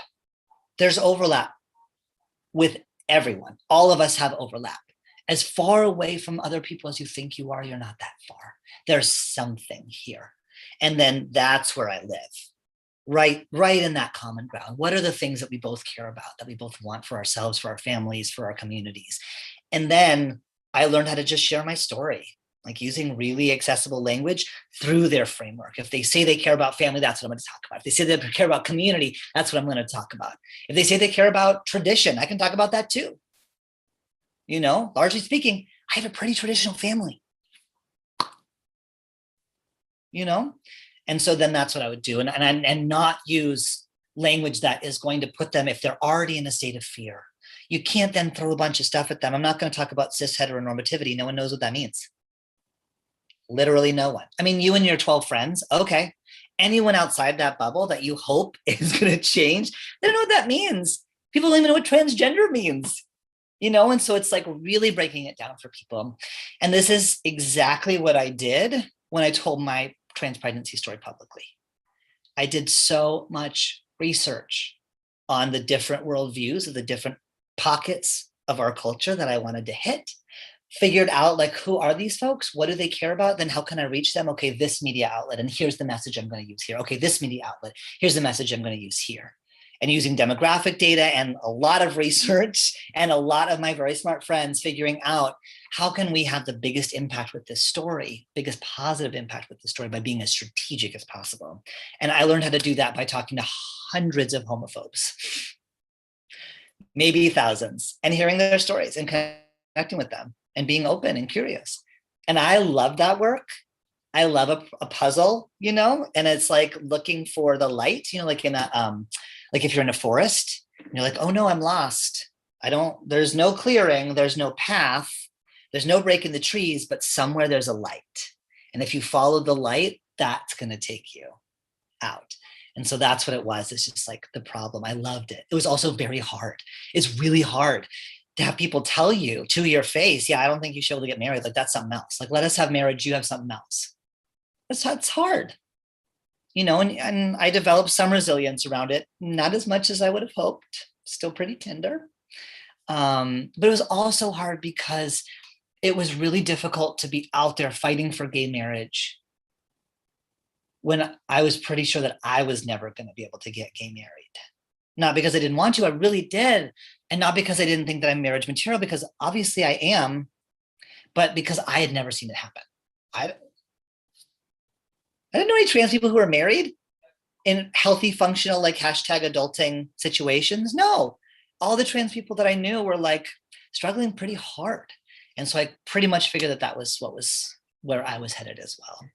There's overlap with everyone. All of us have overlap. As far away from other people as you think you are, you're not that far. There's something here. And then that's where I live. Right in that common ground. What are the things that we both care about, that we both want for ourselves, for our families, for our communities? And then I learned how to just share my story, like using really accessible language through their framework. If they say they care about family, that's what I'm going to talk about. If they say they care about community, that's what I'm going to talk about. If they say they care about tradition, I can talk about that too. Largely speaking, I have a pretty traditional family. And so then that's what I would do, and not use language that is going to put them, if they're already in a state of fear. You can't then throw a bunch of stuff at them. I'm not going to talk about cis heteronormativity. No one knows what that means. Literally no one. I mean, you and your 12 friends, okay. Anyone outside that bubble that you hope is going to change, they don't know what that means. People don't even know what transgender means. And so it's like really breaking it down for people. And this is exactly what I did when I told my trans pregnancy story publicly. I did so much research on the different worldviews of the different pockets of our culture that I wanted to hit, figured out like, who are these folks? What do they care about? Then how can I reach them? Okay, this media outlet, and here's the message I'm going to use here. Okay, this media outlet, here's the message I'm going to use here. And using demographic data and a lot of research and a lot of my very smart friends figuring out how can we have the biggest impact with this story, biggest positive impact with this story by being as strategic as possible. And I learned how to do that by talking to hundreds of homophobes, maybe thousands, and hearing their stories and connecting with them and being open and curious. And I love that work. I love a puzzle, and it's like looking for the light, like in a, like if you're in a forest, and you're like, oh no, I'm lost. There's no clearing, there's no path, there's no break in the trees, but somewhere there's a light. And if you follow the light, that's going to take you out. And so that's what it was. It's just like the problem. I loved it. It was also very hard. It's really hard to have people tell you to your face, yeah, I don't think you should be able to get married. Like, that's something else. Like, let us have marriage. You have something else. It's hard, and I developed some resilience around it. Not as much as I would have hoped. Still pretty tender. But it was also hard because it was really difficult to be out there fighting for gay marriage when I was pretty sure that I was never going to be able to get gay married. Not because I didn't want to, I really did. And not because I didn't think that I'm marriage material, because obviously I am, but because I had never seen it happen. I didn't know any trans people who were married in healthy, functional, like #adulting situations. No, all the trans people that I knew were like struggling pretty hard. And so I pretty much figured that was where I was headed as well.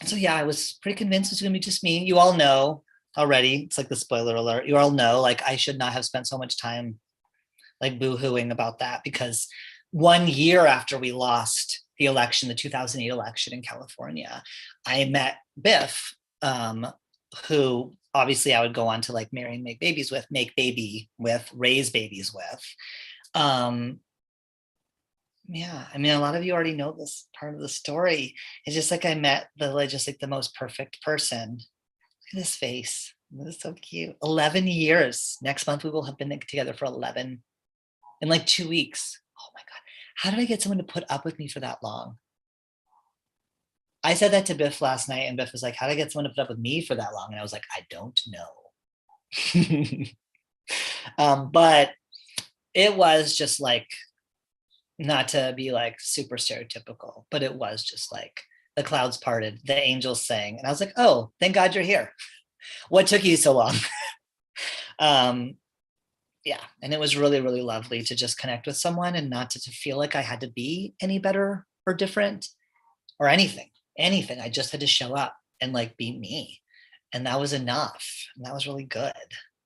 So yeah, I was pretty convinced it was gonna be just me. You all know already, it's like the spoiler alert. You all know, like, I should not have spent so much time like boo-hooing about that, because 1 year after we lost the election, the 2008 election in California, I met Biff, who obviously I would go on to like marry and make baby with, raise babies with. Yeah, I mean, a lot of you already know this part of the story. It's just like I met the most perfect person. Look at his face. This is so cute. 11 years. Next month we will have been together for 11 in like 2 weeks. Oh my God. How did I get someone to put up with me for that long? I said that to Biff last night, and Biff was like, how did I get someone to put up with me for that long? And I was like, I don't know. But it was just like, not to be like super stereotypical, but it was just like the clouds parted, the angels sang. And I was like, oh, thank God you're here. What took you so long? Yeah, and it was really, really lovely to just connect with someone and not to feel like I had to be any better or different or anything. I just had to show up and like be me. And that was enough. And that was really good.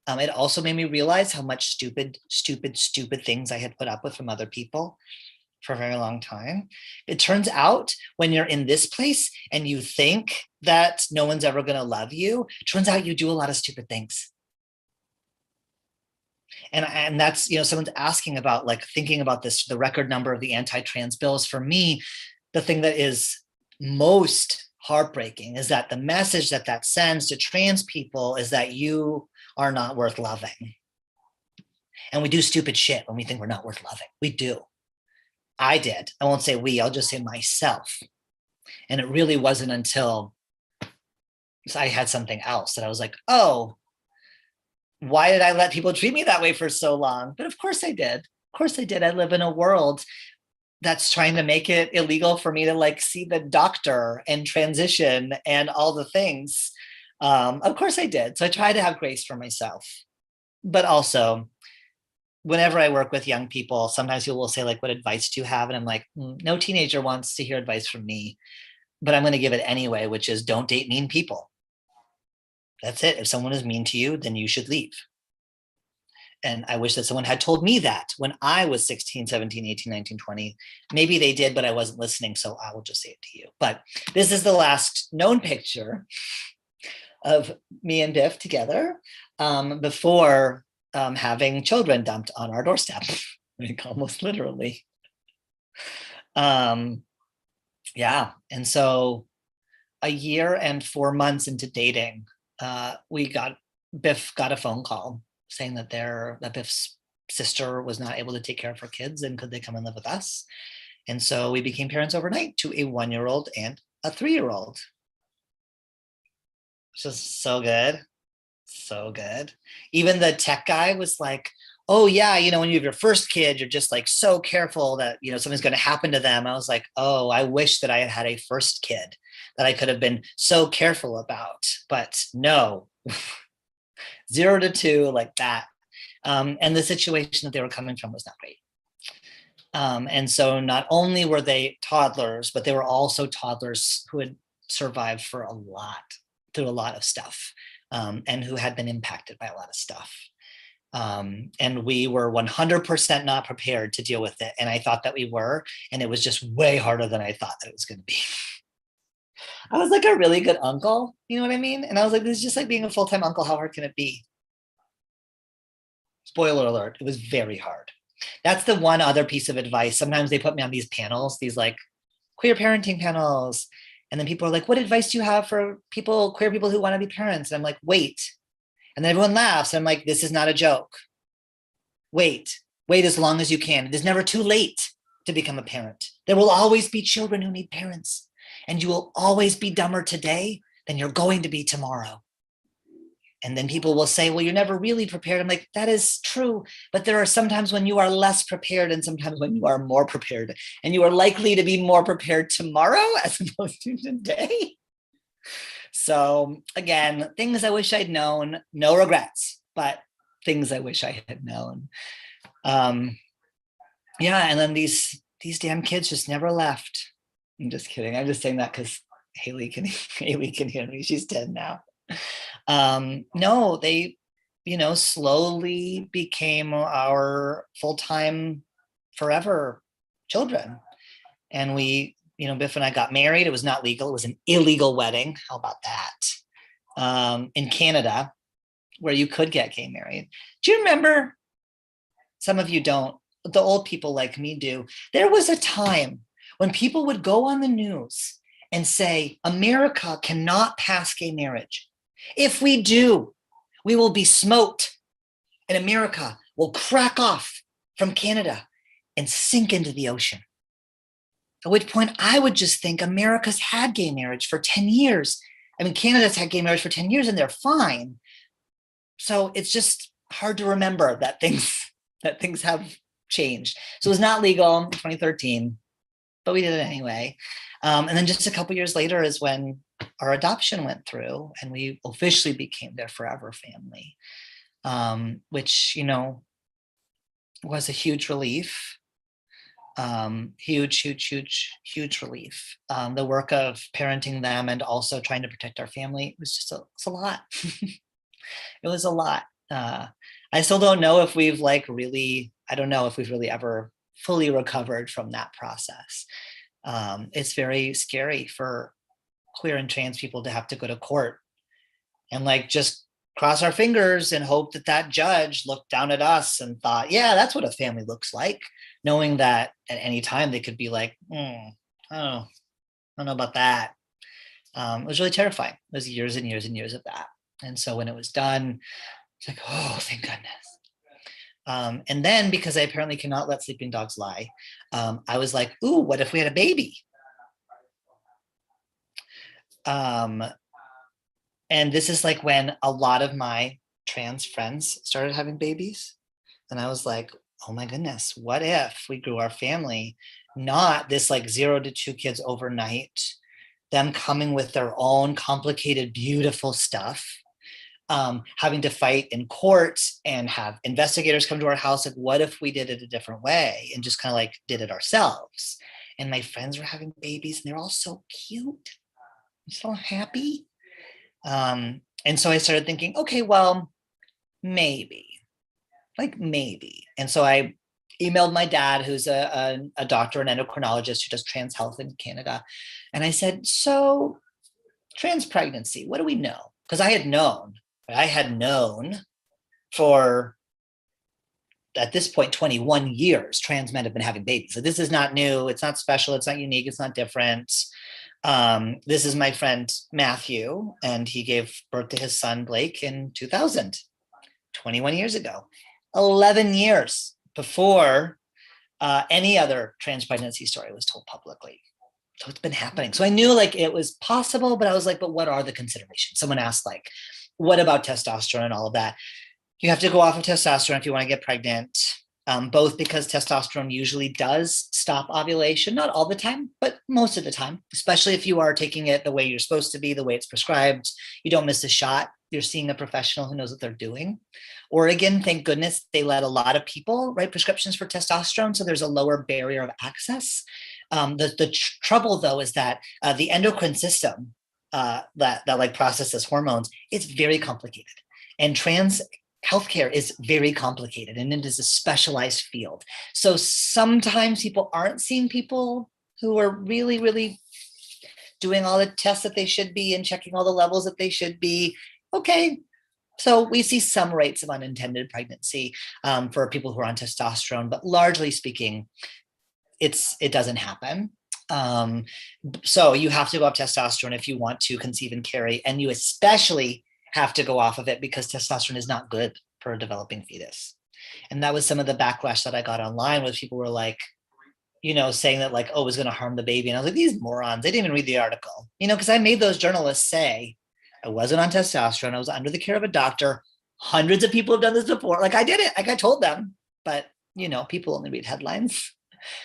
It also made me realize how much stupid things I had put up with from other people for a very long time. It turns out when you're in this place and you think that no one's ever going to love you, it turns out you do a lot of stupid things. And that's, someone's asking about like thinking about this, the record number of the anti-trans bills. For me, the thing that is most heartbreaking is that the message that sends to trans people is that you are not worth loving. And we do stupid shit when we think we're not worth loving. We do. I did. I won't say we, I'll just say myself. And it really wasn't until I had something else that I was like, oh, why did I let people treat me that way for so long? But of course I did. Of course I did. I live in a world that's trying to make it illegal for me to like see the doctor and transition and all the things. Of course I did. So I try to have grace for myself. But also, whenever I work with young people, sometimes people will say like, what advice do you have? And I'm like, no teenager wants to hear advice from me, but I'm going to give it anyway, which is don't date mean people. That's it. If someone is mean to you, then you should leave. And I wish that someone had told me that when I was 16, 17, 18, 19, 20. Maybe they did, but I wasn't listening. So I will just say it to you. But this is the last known picture of me and Biff together before having children dumped on our doorstep, like almost literally. Yeah, and so a year and 4 months into dating, Biff got a phone call saying that Biff's sister was not able to take care of her kids and could they come and live with us. And so we became parents overnight to a 1-year-old and a 3-year-old. Just so good. So good. Even the tech guy was like, oh yeah, when you have your first kid, you're just like so careful that, something's going to happen to them. I was like, oh, I wish that I had had a first kid that I could have been so careful about, but no, 0 to 2 like that. And the situation that they were coming from was not great. And so not only were they toddlers, but they were also toddlers who had survived through a lot of stuff, and who had been impacted by a lot of stuff. And we were 100% not prepared to deal with it. And I thought that we were, and it was just way harder than I thought that it was going to be. I was like a really good uncle, you know what I mean? And I was like, this is just like being a full-time uncle. How hard can it be? Spoiler alert, it was very hard. That's the one other piece of advice. Sometimes they put me on these panels, these like queer parenting panels. And then people are like, what advice do you have for queer people who want to be parents? And I'm like, wait. And then everyone laughs. I'm like, this is not a joke. Wait as long as you can. It is never too late to become a parent. There will always be children who need parents. And you will always be dumber today than you're going to be tomorrow. And then people will say, well, you're never really prepared. I'm like, that is true. But there are sometimes when you are less prepared and sometimes when you are more prepared. And you are likely to be more prepared tomorrow as opposed to today. So again, things I wish I'd known, no regrets, but things I wish I had known. Yeah, and then these damn kids just never left. I'm just kidding. I'm just saying that because Haley can hear me. She's 10 now. No, they, slowly became our full-time forever children. And we, Biff and I got married. It was not legal. It was an illegal wedding. How about that? In Canada, where you could get gay married. Do you remember? Some of you don't. The old people like me do. There was a time when people would go on the news and say, America cannot pass gay marriage. If we do, we will be smoked and America will crack off from Canada and sink into the ocean. At which point I would just think America's had gay marriage for 10 years. I mean, Canada's had gay marriage for 10 years and they're fine. So it's just hard to remember that things have changed. So it was not legal in 2013, but we did it anyway. And then just a couple years later is when our adoption went through and we officially became their forever family, which, was a huge relief. Huge relief. The work of parenting them and also trying to protect our family was just it's a lot. It was a lot. I still don't know if we've really ever fully recovered from that process. It's very scary for queer and trans people to have to go to court and just cross our fingers and hope that judge looked down at us and thought, yeah, that's what a family looks like, knowing that at any time they could be like, I don't know about that. It was really terrifying. It was years and years and years of that. And so when it was done, it's like, oh, thank goodness. And then because I apparently cannot let sleeping dogs lie, I was like, ooh, what if we had a baby? And this is when a lot of my trans friends started having babies. And I was like, oh my goodness, what if we grew our family, not this 0 to 2 kids overnight, them coming with their own complicated, beautiful stuff, having to fight in court and have investigators come to our house. What if we did it a different way and just kind of did it ourselves? And my friends were having babies and they're all so cute. I'm so happy. And so I started thinking, okay, well, maybe. And so I emailed my dad, who's a doctor, an endocrinologist who does trans health in Canada. And I said, so trans pregnancy, what do we know? Because I had known for at this point, 21 years, trans men have been having babies. So this is not new. It's not special. It's not unique. It's not different. This is my friend Matthew, and he gave birth to his son Blake in 2000, 21 years ago, 11 years before any other trans pregnancy story was told publicly. So it's been happening. So I knew like it was possible, but I was like, but what are the considerations? Someone asked like, what about testosterone and all of that? You have to go off of testosterone if you want to get pregnant, both because testosterone usually does stop ovulation, not all the time, but most of the time, especially if you are taking it the way you're supposed to be, the way it's prescribed. You don't miss a shot. You're seeing a professional who knows what they're doing. Oregon, thank goodness, they let a lot of people write prescriptions for testosterone, so there's a lower barrier of access. The trouble, though, is that the endocrine system that like processes hormones, it's very complicated. And trans healthcare is very complicated, and it is a specialized field. So sometimes people aren't seeing people who are really, really doing all the tests that they should be and checking all the levels that they should be. Okay. So we see some rates of unintended pregnancy for people who are on testosterone, but largely speaking, it doesn't happen. So you have to go off testosterone if you want to conceive and carry, and you especially have to go off of it because testosterone is not good for a developing fetus. And that was some of the backlash that I got online, was people were like, you know, saying that like, oh, it was going to harm the baby. And I was like, these morons, they didn't even read the article, you know, because I made those journalists say I wasn't on testosterone. I was under the care of a doctor. Hundreds of people have done this before. Like I did it. Like I told them, but you know, people only read headlines.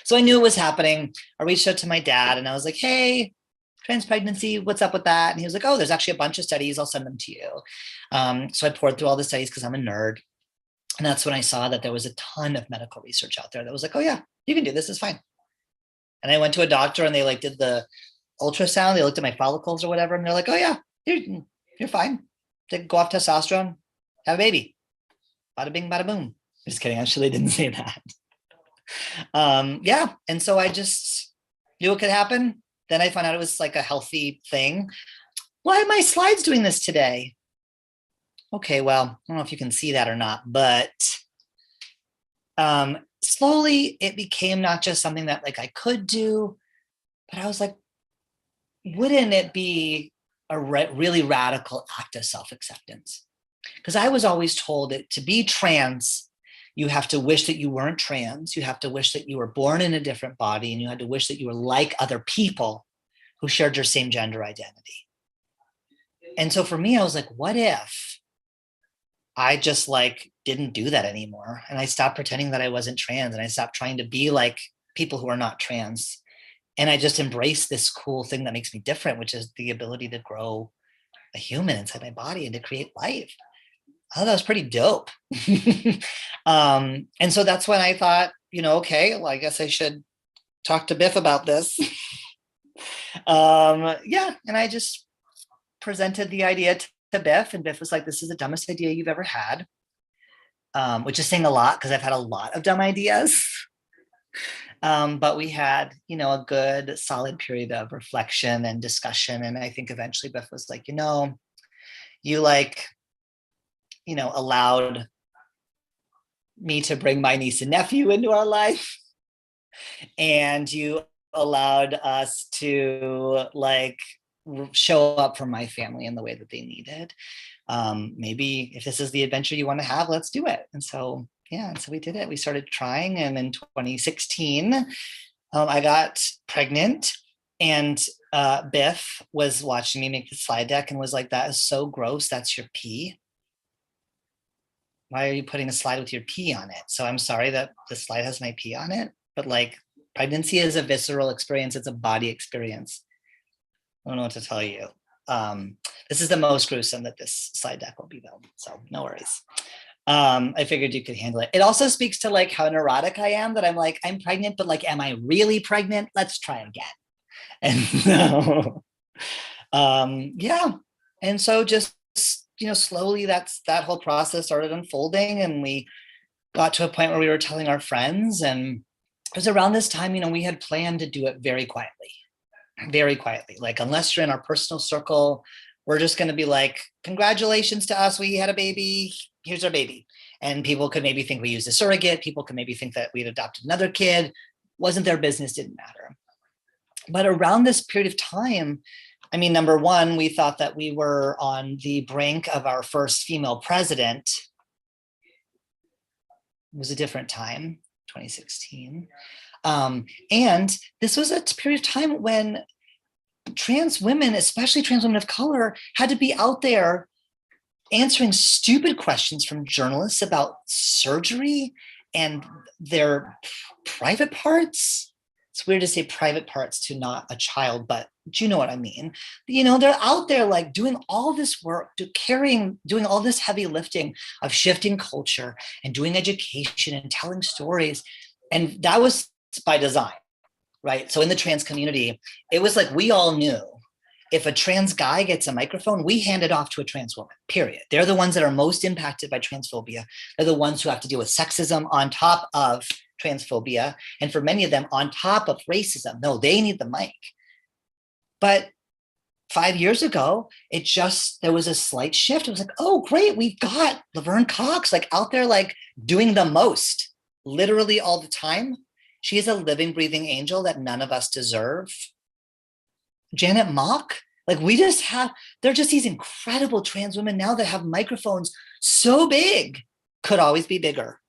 So I knew it was happening. I reached out to my dad and I was like, hey, trans pregnancy, what's up with that? And he was like, oh, there's actually a bunch of studies. I'll send them to you. So I poured through all the studies because I'm a nerd. And that's when I saw that there was a ton of medical research out there that was like, oh yeah, you can do this, it's fine. And I went to a doctor and they like did the ultrasound. They looked at my follicles or whatever. And they're like, oh yeah, you're fine. Go off testosterone, have a baby. Bada bing, bada boom. Just kidding. Actually, they didn't say that. Yeah. And so I just knew it could happen. Then I found out it was like a healthy thing. Why are my slides doing this today? Okay, well, I don't know if you can see that or not, but slowly it became not just something that like I could do, but I was like, wouldn't it be a really radical act of self-acceptance? Because I was always told that to be trans, you have to wish that you weren't trans. You have to wish that you were born in a different body, and you had to wish that you were like other people who shared your same gender identity. And so for me, I was like, what if I just like didn't do that anymore? And I stopped pretending that I wasn't trans, and I stopped trying to be like people who are not trans. And I just embraced this cool thing that makes me different, which is the ability to grow a human inside my body and to create life. I thought that was pretty dope. And so that's when I thought, you know, okay, well, I guess I should talk to Biff about this. Yeah, and I just presented the idea to Biff, and Biff was like, this is the dumbest idea you've ever had, which is saying a lot because I've had a lot of dumb ideas. But we had, you know, a good solid period of reflection and discussion. And I think eventually Biff was like, you know, you like, you know, allowed me to bring my niece and nephew into our life. And you allowed us to like show up for my family in the way that they needed. Maybe if this is the adventure you want to have, let's do it. And so, yeah, and so we did it. We started trying. And in 2016, I got pregnant, and Biff was watching me make the slide deck and was like, that is so gross. That's your pee. Why are you putting a slide with your pee on it? So I'm sorry that the slide has my pee on it, but like pregnancy is a visceral experience. It's a body experience. I don't know what to tell you. This is the most gruesome that this slide deck will be though. So no worries. I figured you could handle it. It also speaks to like how neurotic I am, that I'm like, I'm pregnant, but like, am I really pregnant? Let's try again. And so, yeah. And so just, you know, slowly that whole process started unfolding, and we got to a point where we were telling our friends, and it was around this time, you know, we had planned to do it very quietly, like unless you're in our personal circle, we're just going to be like, congratulations to us, we had a baby, here's our baby. And people could maybe think we used a surrogate. People could maybe think that we'd adopted another kid. Wasn't their business, didn't matter. But around this period of time, I mean, number one, we thought that we were on the brink of our first female president. It was a different time, 2016. And this was a period of time when trans women, especially trans women of color, had to be out there answering stupid questions from journalists about surgery and their private parts. It's weird to say private parts to not a child, but do you know what I mean? You know, they're out there like doing all this work, doing all this heavy lifting of shifting culture and doing education and telling stories. And that was by design, right? So in the trans community, it was like we all knew if a trans guy gets a microphone, we hand it off to a trans woman, period. They're the ones that are most impacted by transphobia. They're the ones who have to deal with sexism on top of transphobia. And for many of them, on top of racism. No, they need the mic. But 5 years ago, there was a slight shift. It was like, oh, great, we've got Laverne Cox like out there like doing the most, literally all the time. She is a living, breathing angel that none of us deserve. Janet Mock, like they're just these incredible trans women now that have microphones so big, could always be bigger.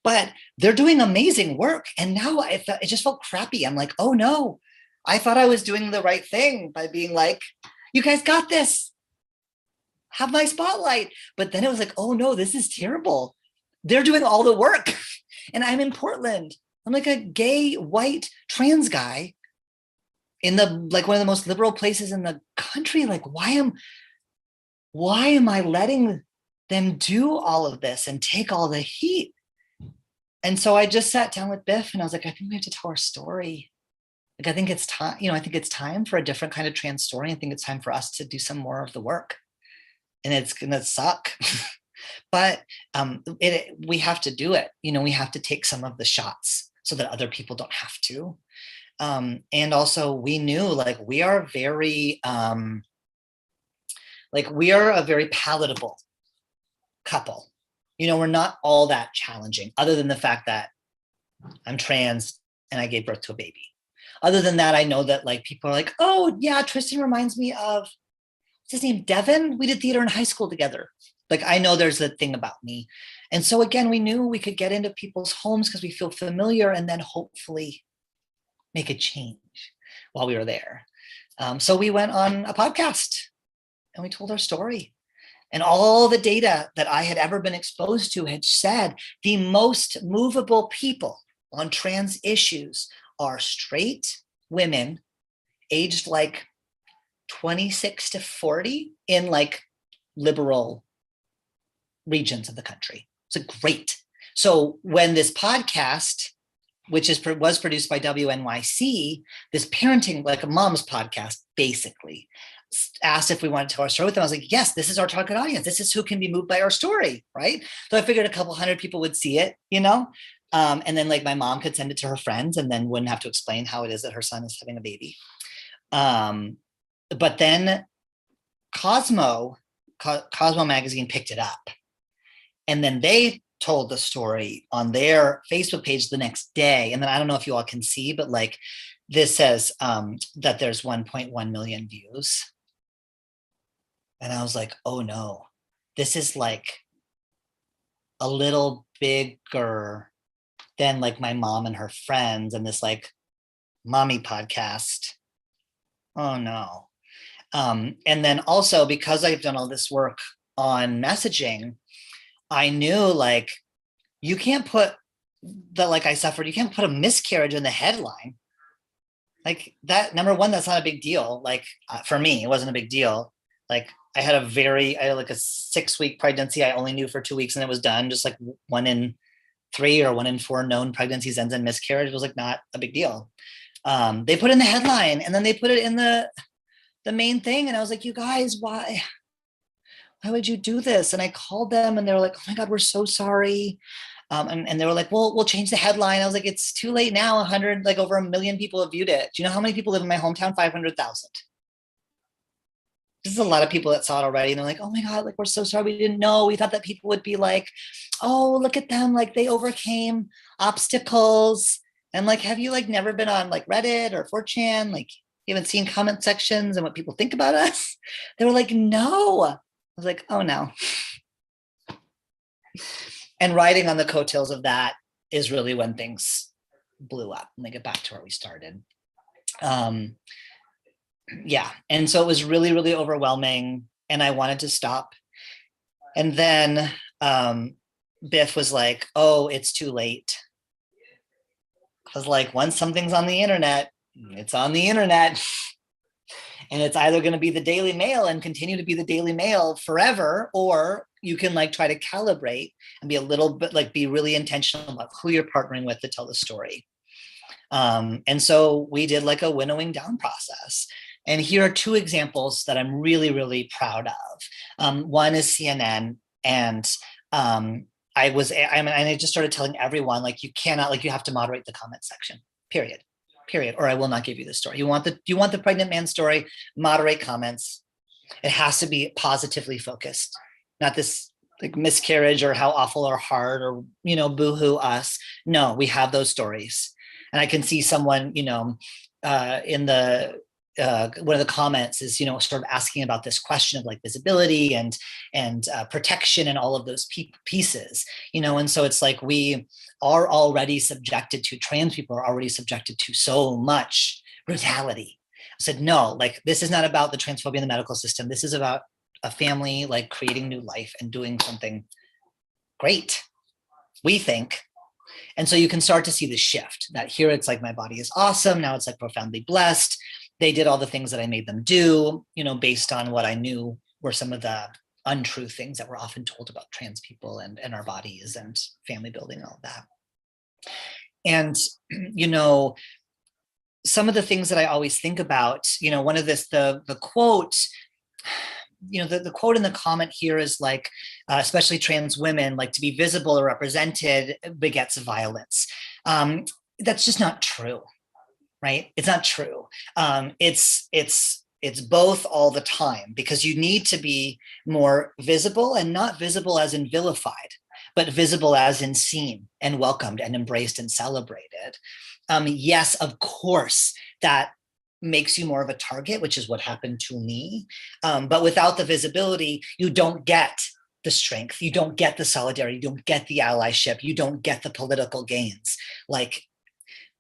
But they're doing amazing work. And now it just felt crappy. I'm like, oh no, I thought I was doing the right thing by being like, you guys got this, have my spotlight. But then it was like, oh no, this is terrible. They're doing all the work. And I'm in Portland. I'm like a gay, white, trans guy in one of the most liberal places in the country. Like, why am I letting them do all of this and take all the heat? And so I just sat down with Biff and I was like, I think we have to tell our story. Like, I think it's time, I think it's time for a different kind of trans story. I think it's time for us to do some more of the work, and it's gonna suck. But we have to do it. We have to take some of the shots so that other people don't have to. And also we knew like we are a very palatable couple. We're not all that challenging, other than the fact that I'm trans and I gave birth to a baby. Other than that, I know that like people are like, oh yeah, Trystan reminds me of, what's his name, Devin? We did theater in high school together. Like, I know there's a thing about me. And so again, we knew we could get into people's homes because we feel familiar, and then hopefully make a change while we were there. So we went on a podcast and we told our story. And all the data that I had ever been exposed to had said the most movable people on trans issues are straight women aged like 26 to 40 in like liberal regions of the country. It's great. So when this podcast, which was produced by WNYC, this parenting, like a mom's podcast, basically, asked if we wanted to tell our story with them. I was like, yes, this is our target audience. This is who can be moved by our story, right? So I figured a couple hundred people would see it, and then like my mom could send it to her friends and then wouldn't have to explain how it is that her son is having a baby. But then Cosmo magazine picked it up, and then they told the story on their Facebook page the next day. And then I don't know if you all can see, but like this says that there's 1.1 million views. And I was like, oh no, this is like a little bigger than like my mom and her friends and this like mommy podcast. Oh no. And then also because I've done all this work on messaging, I knew like, you can't put you can't put a miscarriage in the headline. Like that, number one, that's not a big deal. Like for me, it wasn't a big deal. Like I had like a 6-week pregnancy. I only knew for 2 weeks and it was done. Just like 1 in 3 or 1 in 4 known pregnancies ends in miscarriage. It was like not a big deal. They put in the headline and then they put it in the main thing. And I was like, you guys, why would you do this? And I called them and they were like, oh my God, we're so sorry. And they were like, well, we'll change the headline. I was like, it's too late now. Over 1 million people have viewed it. Do you know how many people live in my hometown? 500,000. there's a lot of people that saw it already, and they're like, oh my God, like, we're so sorry, we didn't know. We thought that people would be like, oh, look at them, like they overcame obstacles. And like, have you like never been on like Reddit or 4chan? Like, you haven't seen comment sections and what people think about us? They were like, no. I was like, oh no. And riding on the coattails of that is really when things blew up and they get back to where we started. Yeah. And so it was really, really overwhelming, and I wanted to stop. And then Biff was like, oh, it's too late. Because like, once something's on the internet, it's on the internet. And it's either going to be the Daily Mail and continue to be the Daily Mail forever, or you can like try to calibrate and be a little bit like, be really intentional about who you're partnering with to tell the story. And so we did like a winnowing down process. And here are two examples that I'm really, really proud of. One is CNN, and I just started telling everyone, like, you cannot, like, you have to moderate the comment section, period, or I will not give you the story. You want the pregnant man story, moderate comments. It has to be positively focused, not this like miscarriage or how awful or hard or, you know, boohoo us. No, we have those stories. And I can see someone, you know, in the one of the comments is, you know, sort of asking about this question of like visibility and protection and all of those pieces, you know. And so it's like, we are already subjected to, trans people are already subjected to so much brutality. I said, no, like, this is not about the transphobia in the medical system. This is about a family like creating new life and doing something great, we think. And so you can start to see the shift, that here it's like, my body is awesome. Now it's like profoundly blessed. They did all the things that I made them do, you know, based on what I knew were some of the untrue things that were often told about trans people and our bodies and family building and all of that. And, you know, some of the things that I always think about, you know, one of this, the quote, you know, the quote in the comment here is like, especially trans women, like, to be visible or represented begets violence. That's just not true, right? It's not true. It's both all the time, because you need to be more visible, and not visible as in vilified, but visible as in seen and welcomed and embraced and celebrated. Yes, of course, that makes you more of a target, which is what happened to me. But without the visibility, you don't get the strength, you don't get the solidarity, you don't get the allyship, you don't get the political gains. Like,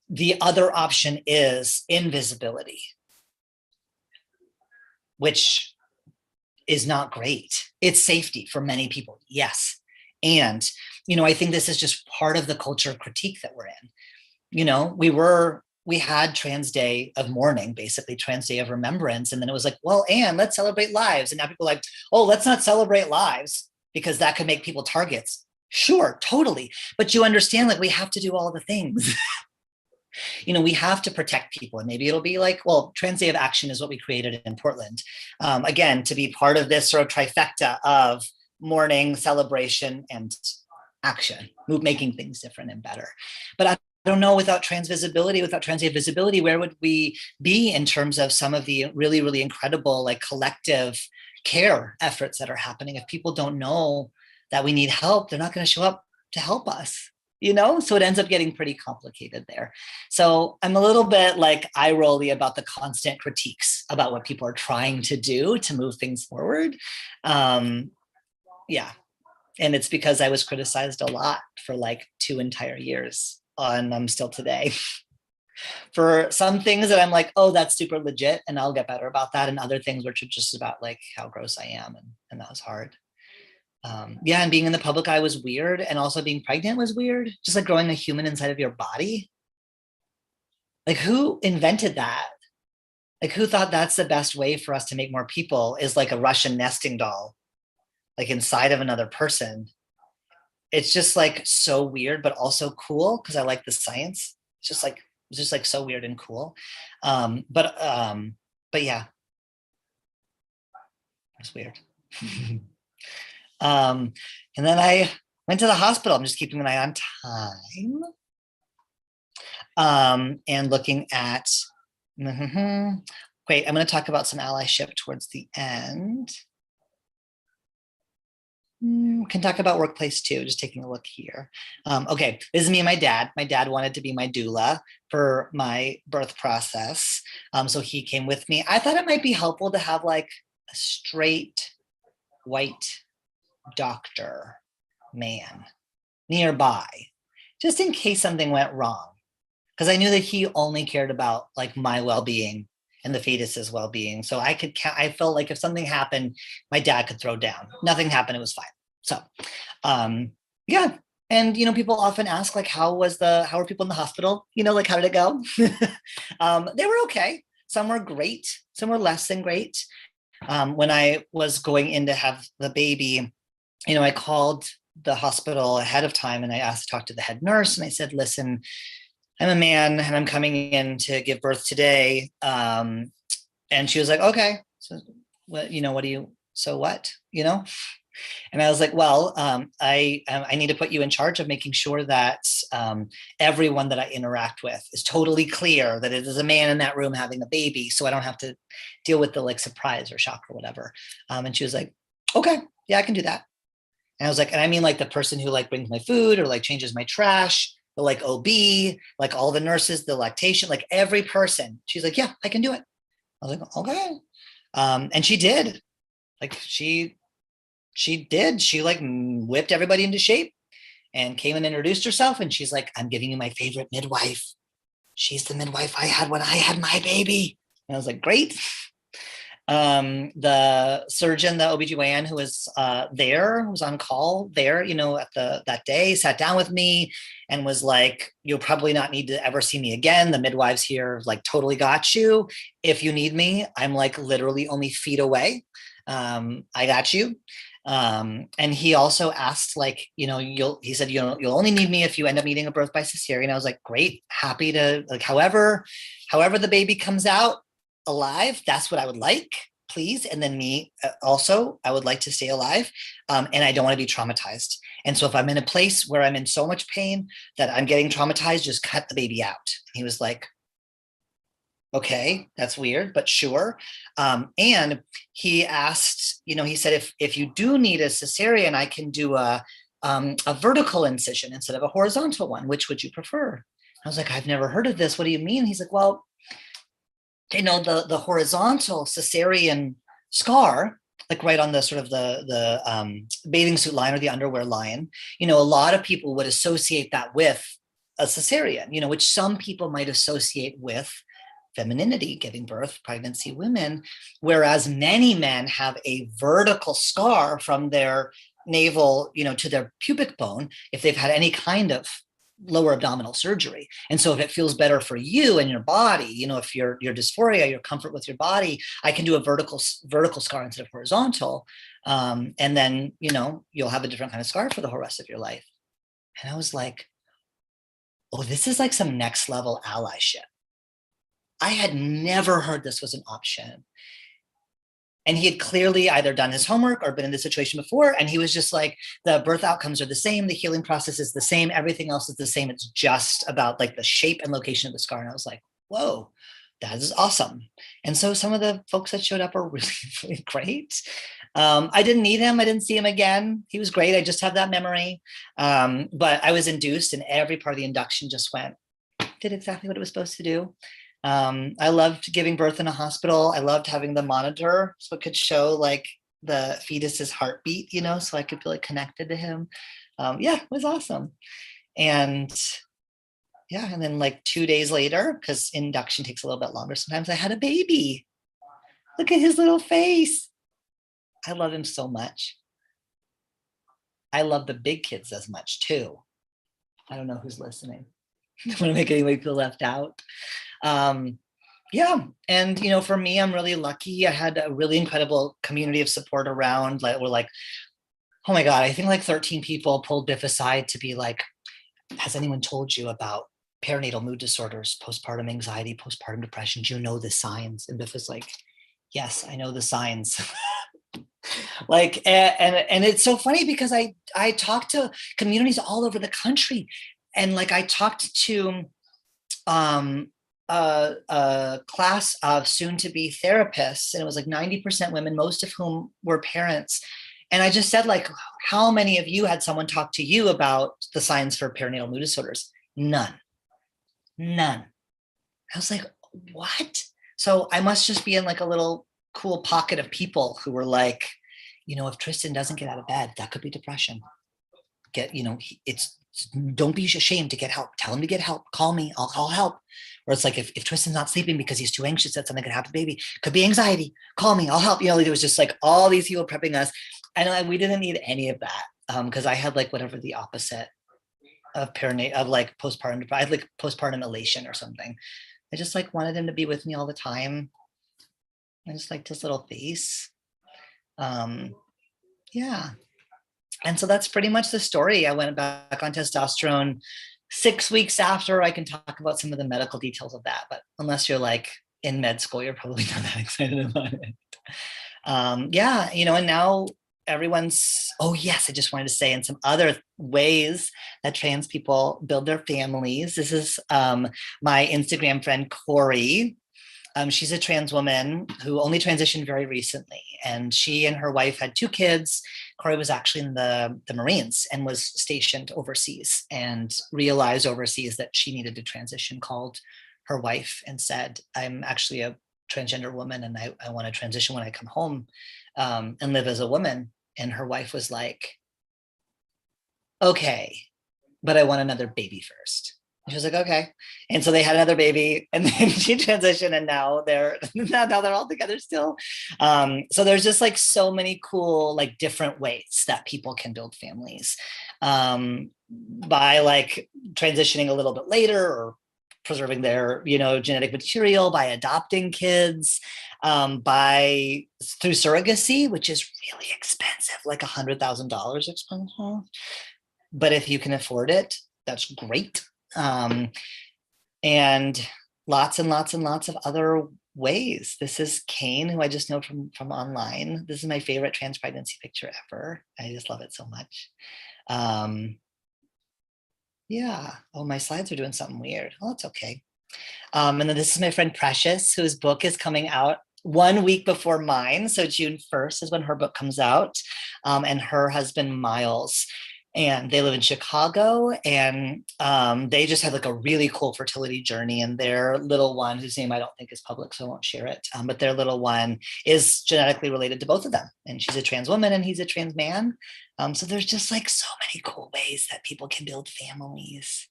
the other option is invisibility, which is not great. It's safety for many people, yes. And, you know, I think this is just part of the culture critique that we're in. You know, we had Trans Day of Mourning, basically Trans Day of Remembrance. And then it was like, well, and let's celebrate lives. And now people are like, oh, let's not celebrate lives because that could make people targets. Sure, totally. But you understand, like, we have to do all the things. You know, we have to protect people. And maybe it'll be like, well, Trans Day of Action is what we created in Portland. Again, to be part of this sort of trifecta of mourning, celebration, and action, making things different and better. But I don't know, without trans visibility, without Trans Day visibility, where would we be in terms of some of the really, really incredible, like, collective care efforts that are happening? If people don't know that we need help, they're not going to show up to help us, you know? So it ends up getting pretty complicated there. So I'm a little bit like eye-rolly about the constant critiques about what people are trying to do to move things forward. Yeah. And it's because I was criticized a lot for like 2 entire years, and still today, for some things that I'm like, oh, that's super legit, and I'll get better about that. And other things which are just about like how gross I am. And that was hard. Yeah, and being in the public eye was weird. And also being pregnant was weird. Just like growing a human inside of your body. Like, who invented that? Like, who thought that's the best way for us to make more people, is like a Russian nesting doll, like inside of another person? It's just like so weird, but also cool, because I like the science. It's just like so weird and cool. But yeah, it's weird. And then I went to the hospital. I'm just keeping an eye on time. And looking at Great. I'm going to talk about some allyship towards the end. Can talk about workplace too, just taking a look here. Okay, this is me and my dad. My dad wanted to be my doula for my birth process. So he came with me. I thought it might be helpful to have like a straight white doctor man nearby, just in case something went wrong. Because I knew that he only cared about like my well-being and the fetus's well-being. So I felt like if something happened, my dad could throw down. Nothing happened, it was fine. So yeah. And people often ask like, how are people in the hospital? Like, how did it go? They were okay. Some were great, some were less than great. When I was going in to have the baby, I called the hospital ahead of time and I asked to talk to the head nurse, and I said, listen, I'm a man and I'm coming in to give birth today. And she was like, okay, so what do you, so what, And I was like, well, I need to put you in charge of making sure that everyone that I interact with is totally clear that it is a man in that room having a baby. So I don't have to deal with the like surprise or shock or whatever. And she was like, okay, yeah, I can do that. And I was like, and I mean like the person who like brings my food or like changes my trash, the like OB, like all the nurses, the lactation, like every person. She's like, yeah, I can do it. I was like, okay. And she did. Like she did. She like whipped everybody into shape and came and introduced herself. And she's like, I'm giving you my favorite midwife. She's the midwife I had when I had my baby. And I was like, great. The surgeon, the OBGYN who was there, who was on call there, at that day, sat down with me and was like, you'll probably not need to ever see me again. The midwives here like totally got you. If you need me, I'm like literally only feet away. I got you. And he also asked like, he said, you'll only need me if you end up needing a birth by cesarean. I was like, great, happy to like, however the baby comes out alive, that's what I would like, please. And then me also, I would like to stay alive. And I don't want to be traumatized. And so if I'm in a place where I'm in so much pain that I'm getting traumatized, just cut the baby out. He was like, okay, that's weird, but sure. And he asked, he said, if you do need a cesarean, I can do a vertical incision instead of a horizontal one. Which would you prefer? I was like, I've never heard of this. What do you mean? He's like, well, the horizontal cesarean scar, like right on the sort of the bathing suit line or the underwear line, a lot of people would associate that with a cesarean, which some people might associate with femininity, giving birth, pregnancy, women, whereas many men have a vertical scar from their navel, to their pubic bone if they've had any kind of lower abdominal surgery. And so if it feels better for you and your body, if your dysphoria, your comfort with your body, I can do a vertical scar instead of horizontal. And then, you'll have a different kind of scar for the whole rest of your life. And I was like, oh, this is like some next level allyship. I had never heard this was an option. And he had clearly either done his homework or been in this situation before. And he was just like, the birth outcomes are the same. The healing process is the same. Everything else is the same. It's just about like the shape and location of the scar. And I was like, whoa, that is awesome. And so some of the folks that showed up are really, really great. I didn't need him. I didn't see him again. He was great. I just have that memory. But I was induced and every part of the induction just did exactly what it was supposed to do. I loved giving birth in a hospital. I loved having the monitor so it could show like the fetus's heartbeat, so I could feel like connected to him. Yeah, it was awesome. And yeah, and then like 2 days later, because induction takes a little bit longer sometimes, I had a baby. Look at his little face. I love him so much. I love the big kids as much too. I don't know who's listening. I don't want to make anybody feel left out. Yeah. And, for me, I'm really lucky. I had a really incredible community of support around. Like, we're like, oh my God, I think like 13 people pulled Biff aside to be like, has anyone told you about perinatal mood disorders, postpartum anxiety, postpartum depression? Do you know the signs? And Biff was like, yes, I know the signs. Like, and it's so funny because I talked to communities all over the country, and like I talked to a class of soon-to-be therapists, and it was like 90% women, most of whom were parents. And I just said, like, how many of you had someone talk to you about the signs for perinatal mood disorders? None. I was like, what? So I must just be in like a little cool pocket of people who were like, if Trystan doesn't get out of bed, that could be depression. Don't be ashamed to get help. Tell him to get help. Call me. I'll help. Or it's like, if Tristan's not sleeping because he's too anxious that something could happen to the baby, could be anxiety. Call me. I'll help. There was just like all these people prepping us. And we didn't need any of that because I had like whatever the opposite of postpartum. I had like postpartum elation or something. I just like wanted him to be with me all the time. I just liked his little face. Yeah. And so that's pretty much the story. I went back on testosterone 6 weeks after. I can talk about some of the medical details of that, but unless you're like in med school, you're probably not that excited about it. Yeah, and now everyone's, oh yes, I just wanted to say in some other ways that trans people build their families. This is my Instagram friend, Corey. She's a trans woman who only transitioned very recently, and she and her wife had 2 kids. Corey was actually in the Marines and was stationed overseas and realized overseas that she needed to transition, called her wife and said, I'm actually a transgender woman and I want to transition when I come home and live as a woman. And her wife was like, okay, but I want another baby first. And she was like, okay. And so they had another baby, and then she transitioned, and now they're all together still. So there's just like so many cool, like different ways that people can build families by like transitioning a little bit later, or preserving their, genetic material, by adopting kids, through surrogacy, which is really expensive, like $100,000 expensive. But if you can afford it, that's great. And lots and lots and lots of other ways. This is Kane, who I just know from online. This is my favorite trans pregnancy picture ever. I just love it so much. Yeah. Oh, my slides are doing something weird. Oh, it's okay. And then this is my friend Precious, whose book is coming out 1 week before mine. So June 1st is when her book comes out. And her husband, Miles, and they live in Chicago, and they just had like a really cool fertility journey, and their little one, whose name I don't think is public, so I won't share it, but their little one is genetically related to both of them, and she's a trans woman and he's a trans man. So there's just like so many cool ways that people can build families,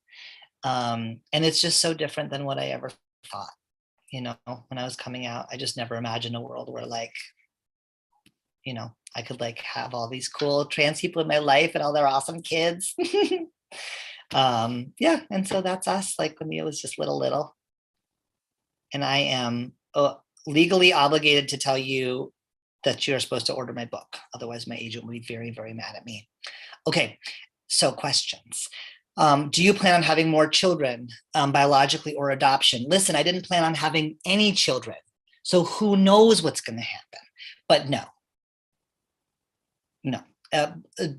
and it's just so different than what I ever thought. When I was coming out, I just never imagined a world where like, I could like have all these cool trans people in my life and all their awesome kids. Yeah. And so that's us, like when Mia was just little. And I am legally obligated to tell you that you're supposed to order my book. Otherwise my agent will be very, very mad at me. Okay. So questions. Do you plan on having more children, biologically or adoption? Listen, I didn't plan on having any children, so who knows what's going to happen, but no.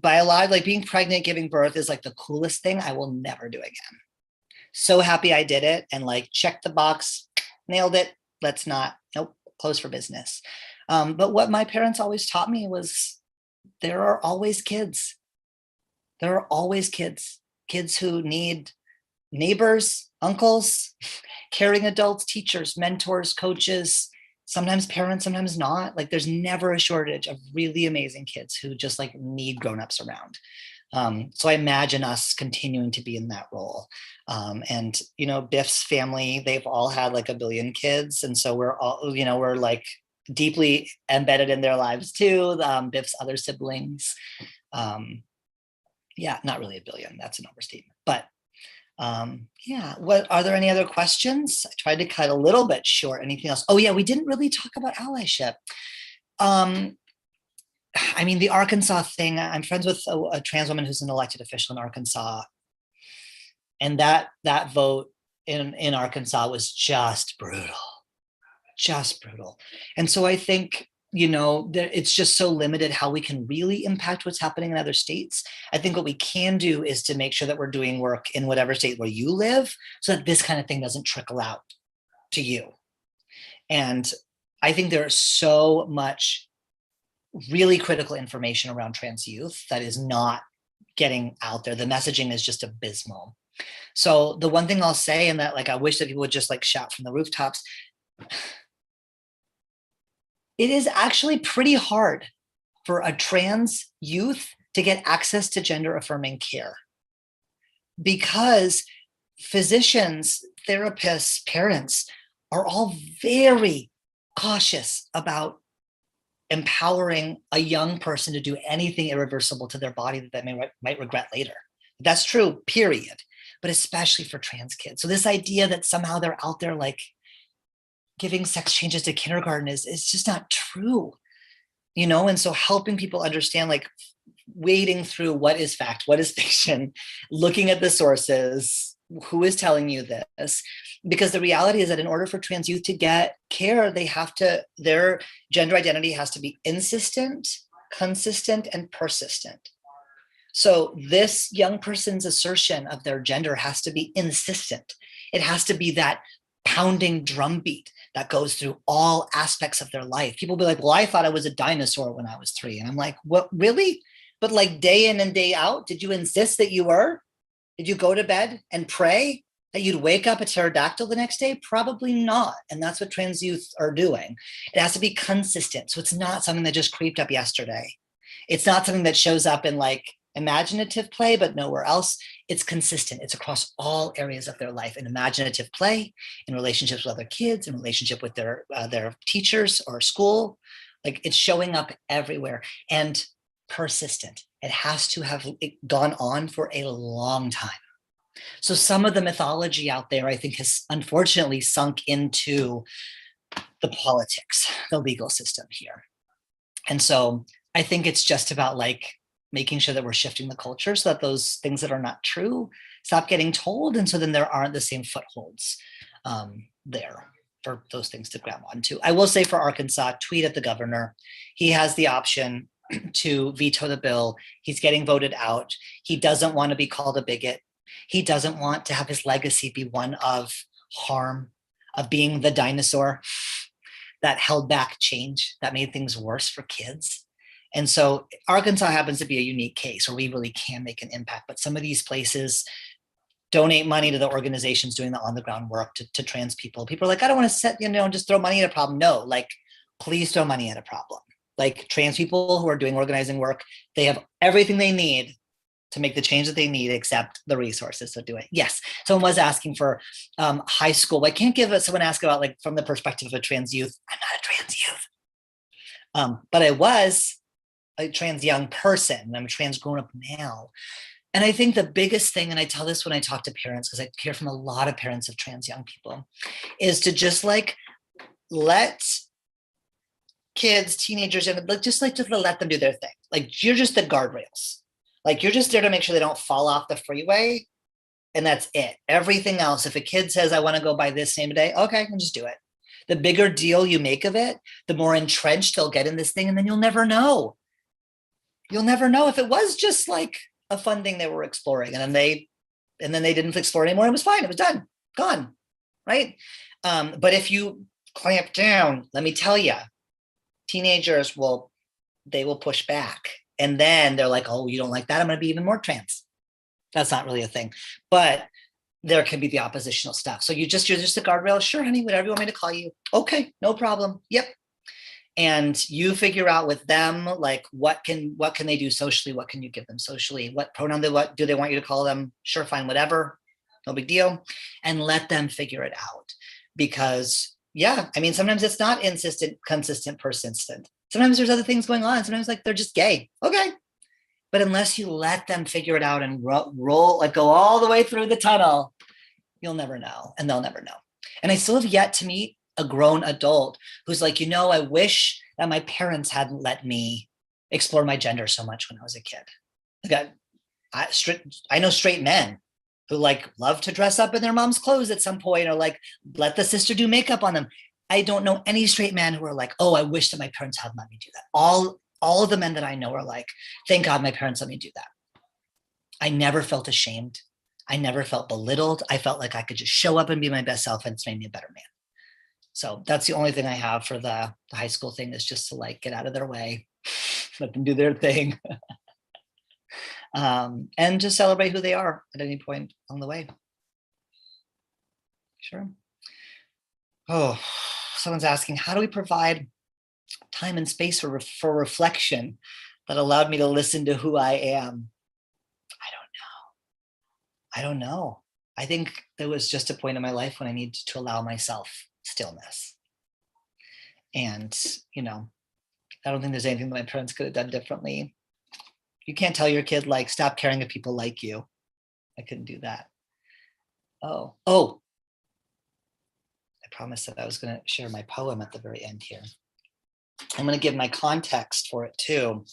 Biological, like being pregnant, giving birth is like the coolest thing I will never do again. So happy I did it and like check the box, nailed it. Nope, close for business. But what my parents always taught me was there are always kids. There are always kids who need neighbors, uncles, caring adults, teachers, mentors, coaches, sometimes parents, sometimes not. Like there's never a shortage of really amazing kids who just like need grownups around. So I imagine us continuing to be in that role. And, Biff's family, they've all had like a billion kids. And so we're all, we're like deeply embedded in their lives too. Biff's other siblings. Yeah, not really a billion, that's an overstatement, but yeah, are there any other questions? I tried to cut a little bit short. Anything else? Oh yeah, we didn't really talk about allyship. I mean, the Arkansas thing, I'm friends with a trans woman who's an elected official in Arkansas. And that vote in Arkansas was just brutal. And so I think, it's just so limited how we can really impact what's happening in other states. I think what we can do is to make sure that we're doing work in whatever state where you live so that this kind of thing doesn't trickle out to you. And I think there is so much really critical information around trans youth that is not getting out there. The messaging is just abysmal. So the one thing I'll say, and that like I wish that people would just like shout from the rooftops, it is actually pretty hard for a trans youth to get access to gender affirming care, because physicians, therapists, parents are all very cautious about empowering a young person to do anything irreversible to their body that they might regret later. That's true, period. But especially for trans kids. So this idea that somehow they're out there like giving sex changes to kindergarten is just not true, you know? And so helping people understand, like wading through what is fact, what is fiction, looking at the sources, who is telling you this, because the reality is that in order for trans youth to get care, their gender identity has to be insistent, consistent, and persistent. So this young person's assertion of their gender has to be insistent. It has to be that pounding drumbeat that goes through all aspects of their life. People be like, well, I thought I was a dinosaur when I was 3. And I'm like, what, really? But like day in and day out, did you insist that you were? Did you go to bed and pray that you'd wake up a pterodactyl the next day? Probably not. And that's what trans youth are doing. It has to be consistent. So it's not something that just creeped up yesterday. It's not something that shows up in like imaginative play, but nowhere else. It's consistent. It's across all areas of their life, in imaginative play, in relationships with other kids, in relationship with their teachers or school. Like it's showing up everywhere and persistent. It has to have gone on for a long time. So some of the mythology out there, I think, has unfortunately sunk into the politics, the legal system here. And so I think it's just about like making sure that we're shifting the culture so that those things that are not true stop getting told. And so then there aren't the same footholds there for those things to grab onto. I will say for Arkansas, tweet at the governor. He has the option to veto the bill. He's getting voted out. He doesn't want to be called a bigot. He doesn't want to have his legacy be one of harm, of being the dinosaur that held back change, that made things worse for kids. And so Arkansas happens to be a unique case where we really can make an impact. But some of these places donate money to the organizations doing the on-the-ground work to trans people. People are like, I don't want to just throw money at a problem. No, like, please throw money at a problem. Like trans people who are doing organizing work, they have everything they need to make the change that they need, except the resources to do it. Yes, someone was asking for high school. I can't give someone ask about like from the perspective of a trans youth. I'm not a trans youth, but I was a trans young person. I'm a trans grown-up now. And I think the biggest thing, and I tell this when I talk to parents, because I hear from a lot of parents of trans young people, is to just like let kids, teenagers, and just like to let them do their thing. Like you're just the guardrails. Like you're just there to make sure they don't fall off the freeway. And that's it. Everything else, if a kid says, I want to go buy this same day, okay, I'll just do it. The bigger deal you make of it, the more entrenched they'll get in this thing. And then you'll never know. You'll never know if it was just like a fun thing they were exploring. And then they didn't explore anymore. It was fine. It was done, gone, right? But if you clamp down, let me tell you, teenagers will push back. And then they're like, oh, you don't like that? I'm going to be even more trans. That's not really a thing. But there can be the oppositional stuff. So you're just a guardrail. Sure, honey, whatever you want me to call you. Okay, no problem. Yep. And you figure out with them, like, what can they do socially? What can you give them socially? What pronoun do they want you to call them? Sure, fine, whatever. No big deal. And let them figure it out. Because, yeah, I mean, sometimes it's not insistent, consistent, persistent. Sometimes there's other things going on. Sometimes like they're just gay. Okay. But unless you let them figure it out and roll, like go all the way through the tunnel, you'll never know. And they'll never know. And I still have yet to meet a grown adult who's like, I wish that my parents hadn't let me explore my gender so much when I was a kid. I know straight men who like love to dress up in their mom's clothes at some point, or like let the sister do makeup on them. I don't know any straight men who are like, oh, I wish that my parents hadn't let me do that. All of the men that I know are like, thank God my parents let me do that. I never felt ashamed. I never felt belittled. I felt like I could just show up and be my best self, and it's made me a better man. So that's the only thing I have for the high school thing, is just to like get out of their way, let them do their thing. And just celebrate who they are at any point on the way. Sure. Oh, someone's asking, how do we provide time and space for reflection that allowed me to listen to who I am? I don't know. I think there was just a point in my life when I needed to allow myself stillness. And, you know, I don't think there's anything that my parents could have done differently. You can't tell your kid, like, stop caring if people like you. I couldn't do that. Oh, I promised that I was going to share my poem at the very end here. I'm going to give my context for it too,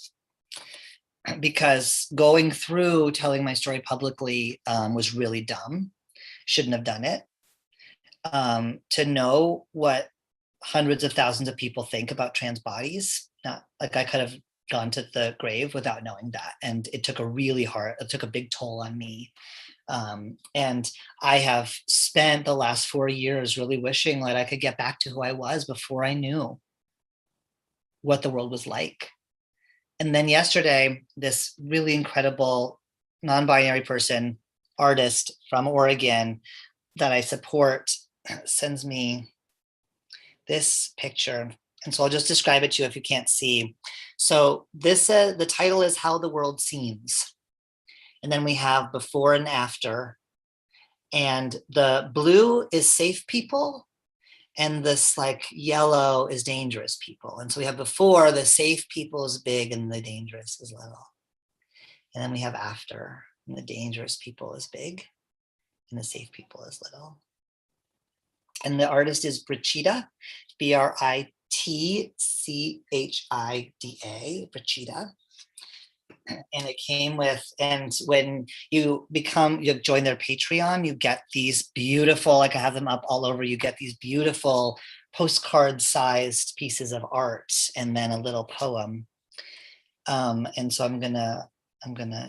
because going through telling my story publicly was really dumb. Shouldn't have done it. To know what hundreds of thousands of people think about trans bodies, not like I could have gone to the grave without knowing that. And it took a big toll on me. And I have spent the last 4 years really wishing that I could get back to who I was before I knew what the world was like. And then yesterday, this really incredible non-binary person, artist from Oregon that I support, sends me this picture. And so I'll just describe it to you if you can't see. So this, the title is How the World Seems. And then we have before and after. And the blue is safe people. And this like yellow is dangerous people. And so we have before, the safe people is big and the dangerous is little. And then we have after, and the dangerous people is big and the safe people is little. And the artist is Brachida, Britchida, Brachida. And it came with, and when you join their Patreon, you get these beautiful, like I have them up all over, you get these beautiful postcard sized pieces of art and then a little poem. And so I'm gonna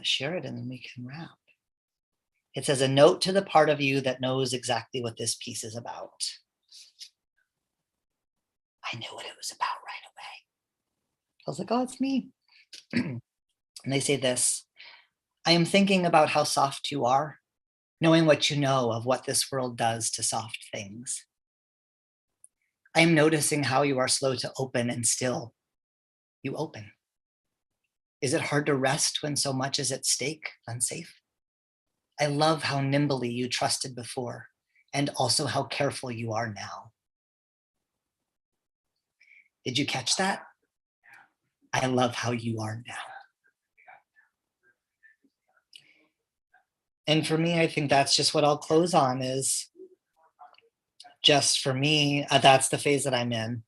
share it and then we can wrap. It says, a note to the part of you that knows exactly what this piece is about. I knew what it was about right away. I was like, oh, it's me. And they say this, I am thinking about how soft you are, knowing what you know of what this world does to soft things. I am noticing how you are slow to open and still you open. Is it hard to rest when so much is at stake, unsafe? I love how nimbly you trusted before and also how careful you are now. Did you catch that? I love how you are now. And for me, I think that's just what I'll close on, is just for me, that's the phase that I'm in,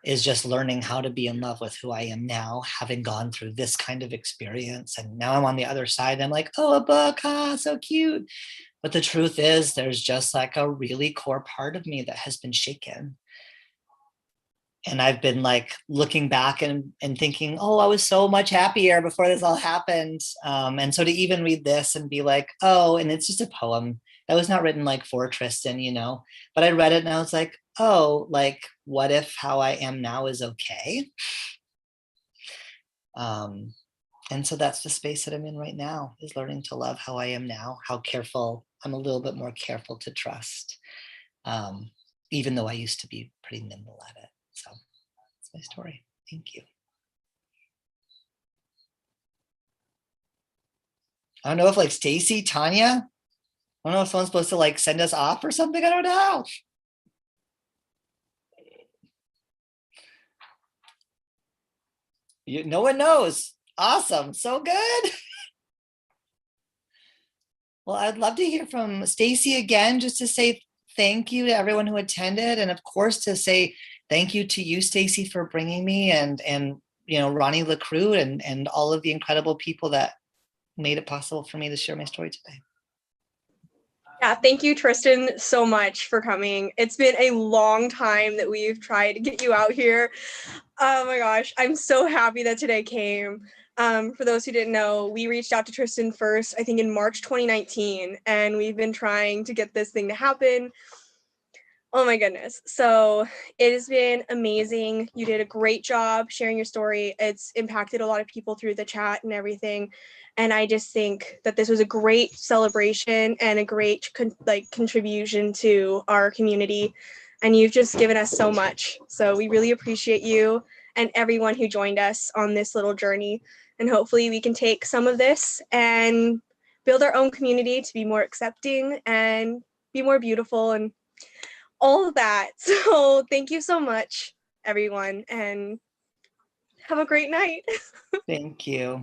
is just learning how to be in love with who I am now, having gone through this kind of experience. And now I'm on the other side. I'm like, oh, a book, so cute. But the truth is, there's just like a really core part of me that has been shaken. And I've been like looking back and thinking, oh, I was so much happier before this all happened. And so to even read this and be like, oh, and it's just a poem that was not written like for Trystan, you know, but I read it and I was like, oh, like, what if how I am now is okay? And so that's the space that I'm in right now, is learning to love how I am now, how careful, I'm a little bit more careful to trust, even though I used to be pretty nimble at it. So that's my story. Thank you. I don't know if like Stacy, Tanya, I don't know if someone's supposed to like send us off or something. I don't know. No one knows. Awesome. So good. Well, I'd love to hear from Stacy again, just to say thank you to everyone who attended. And of course, to say thank you to you, Stacy, for bringing me, and you know, Ronnie LaCrue and all of the incredible people that made it possible for me to share my story today. Yeah, thank you, Trystan, so much for coming. It's been a long time that we've tried to get you out here. Oh my gosh, I'm so happy that today came. For those who didn't know, we reached out to Trystan first, I think in March 2019, and we've been trying to get this thing to happen. Oh my goodness. So it has been amazing. You did a great job sharing your story. It's impacted a lot of people through the chat and everything. And I just think that this was a great celebration and a great contribution to our community. And you've just given us so much. So we really appreciate you and everyone who joined us on this little journey. And hopefully we can take some of this and build our own community to be more accepting and be more beautiful and all of that. So thank you so much, everyone, and have a great night. Thank you.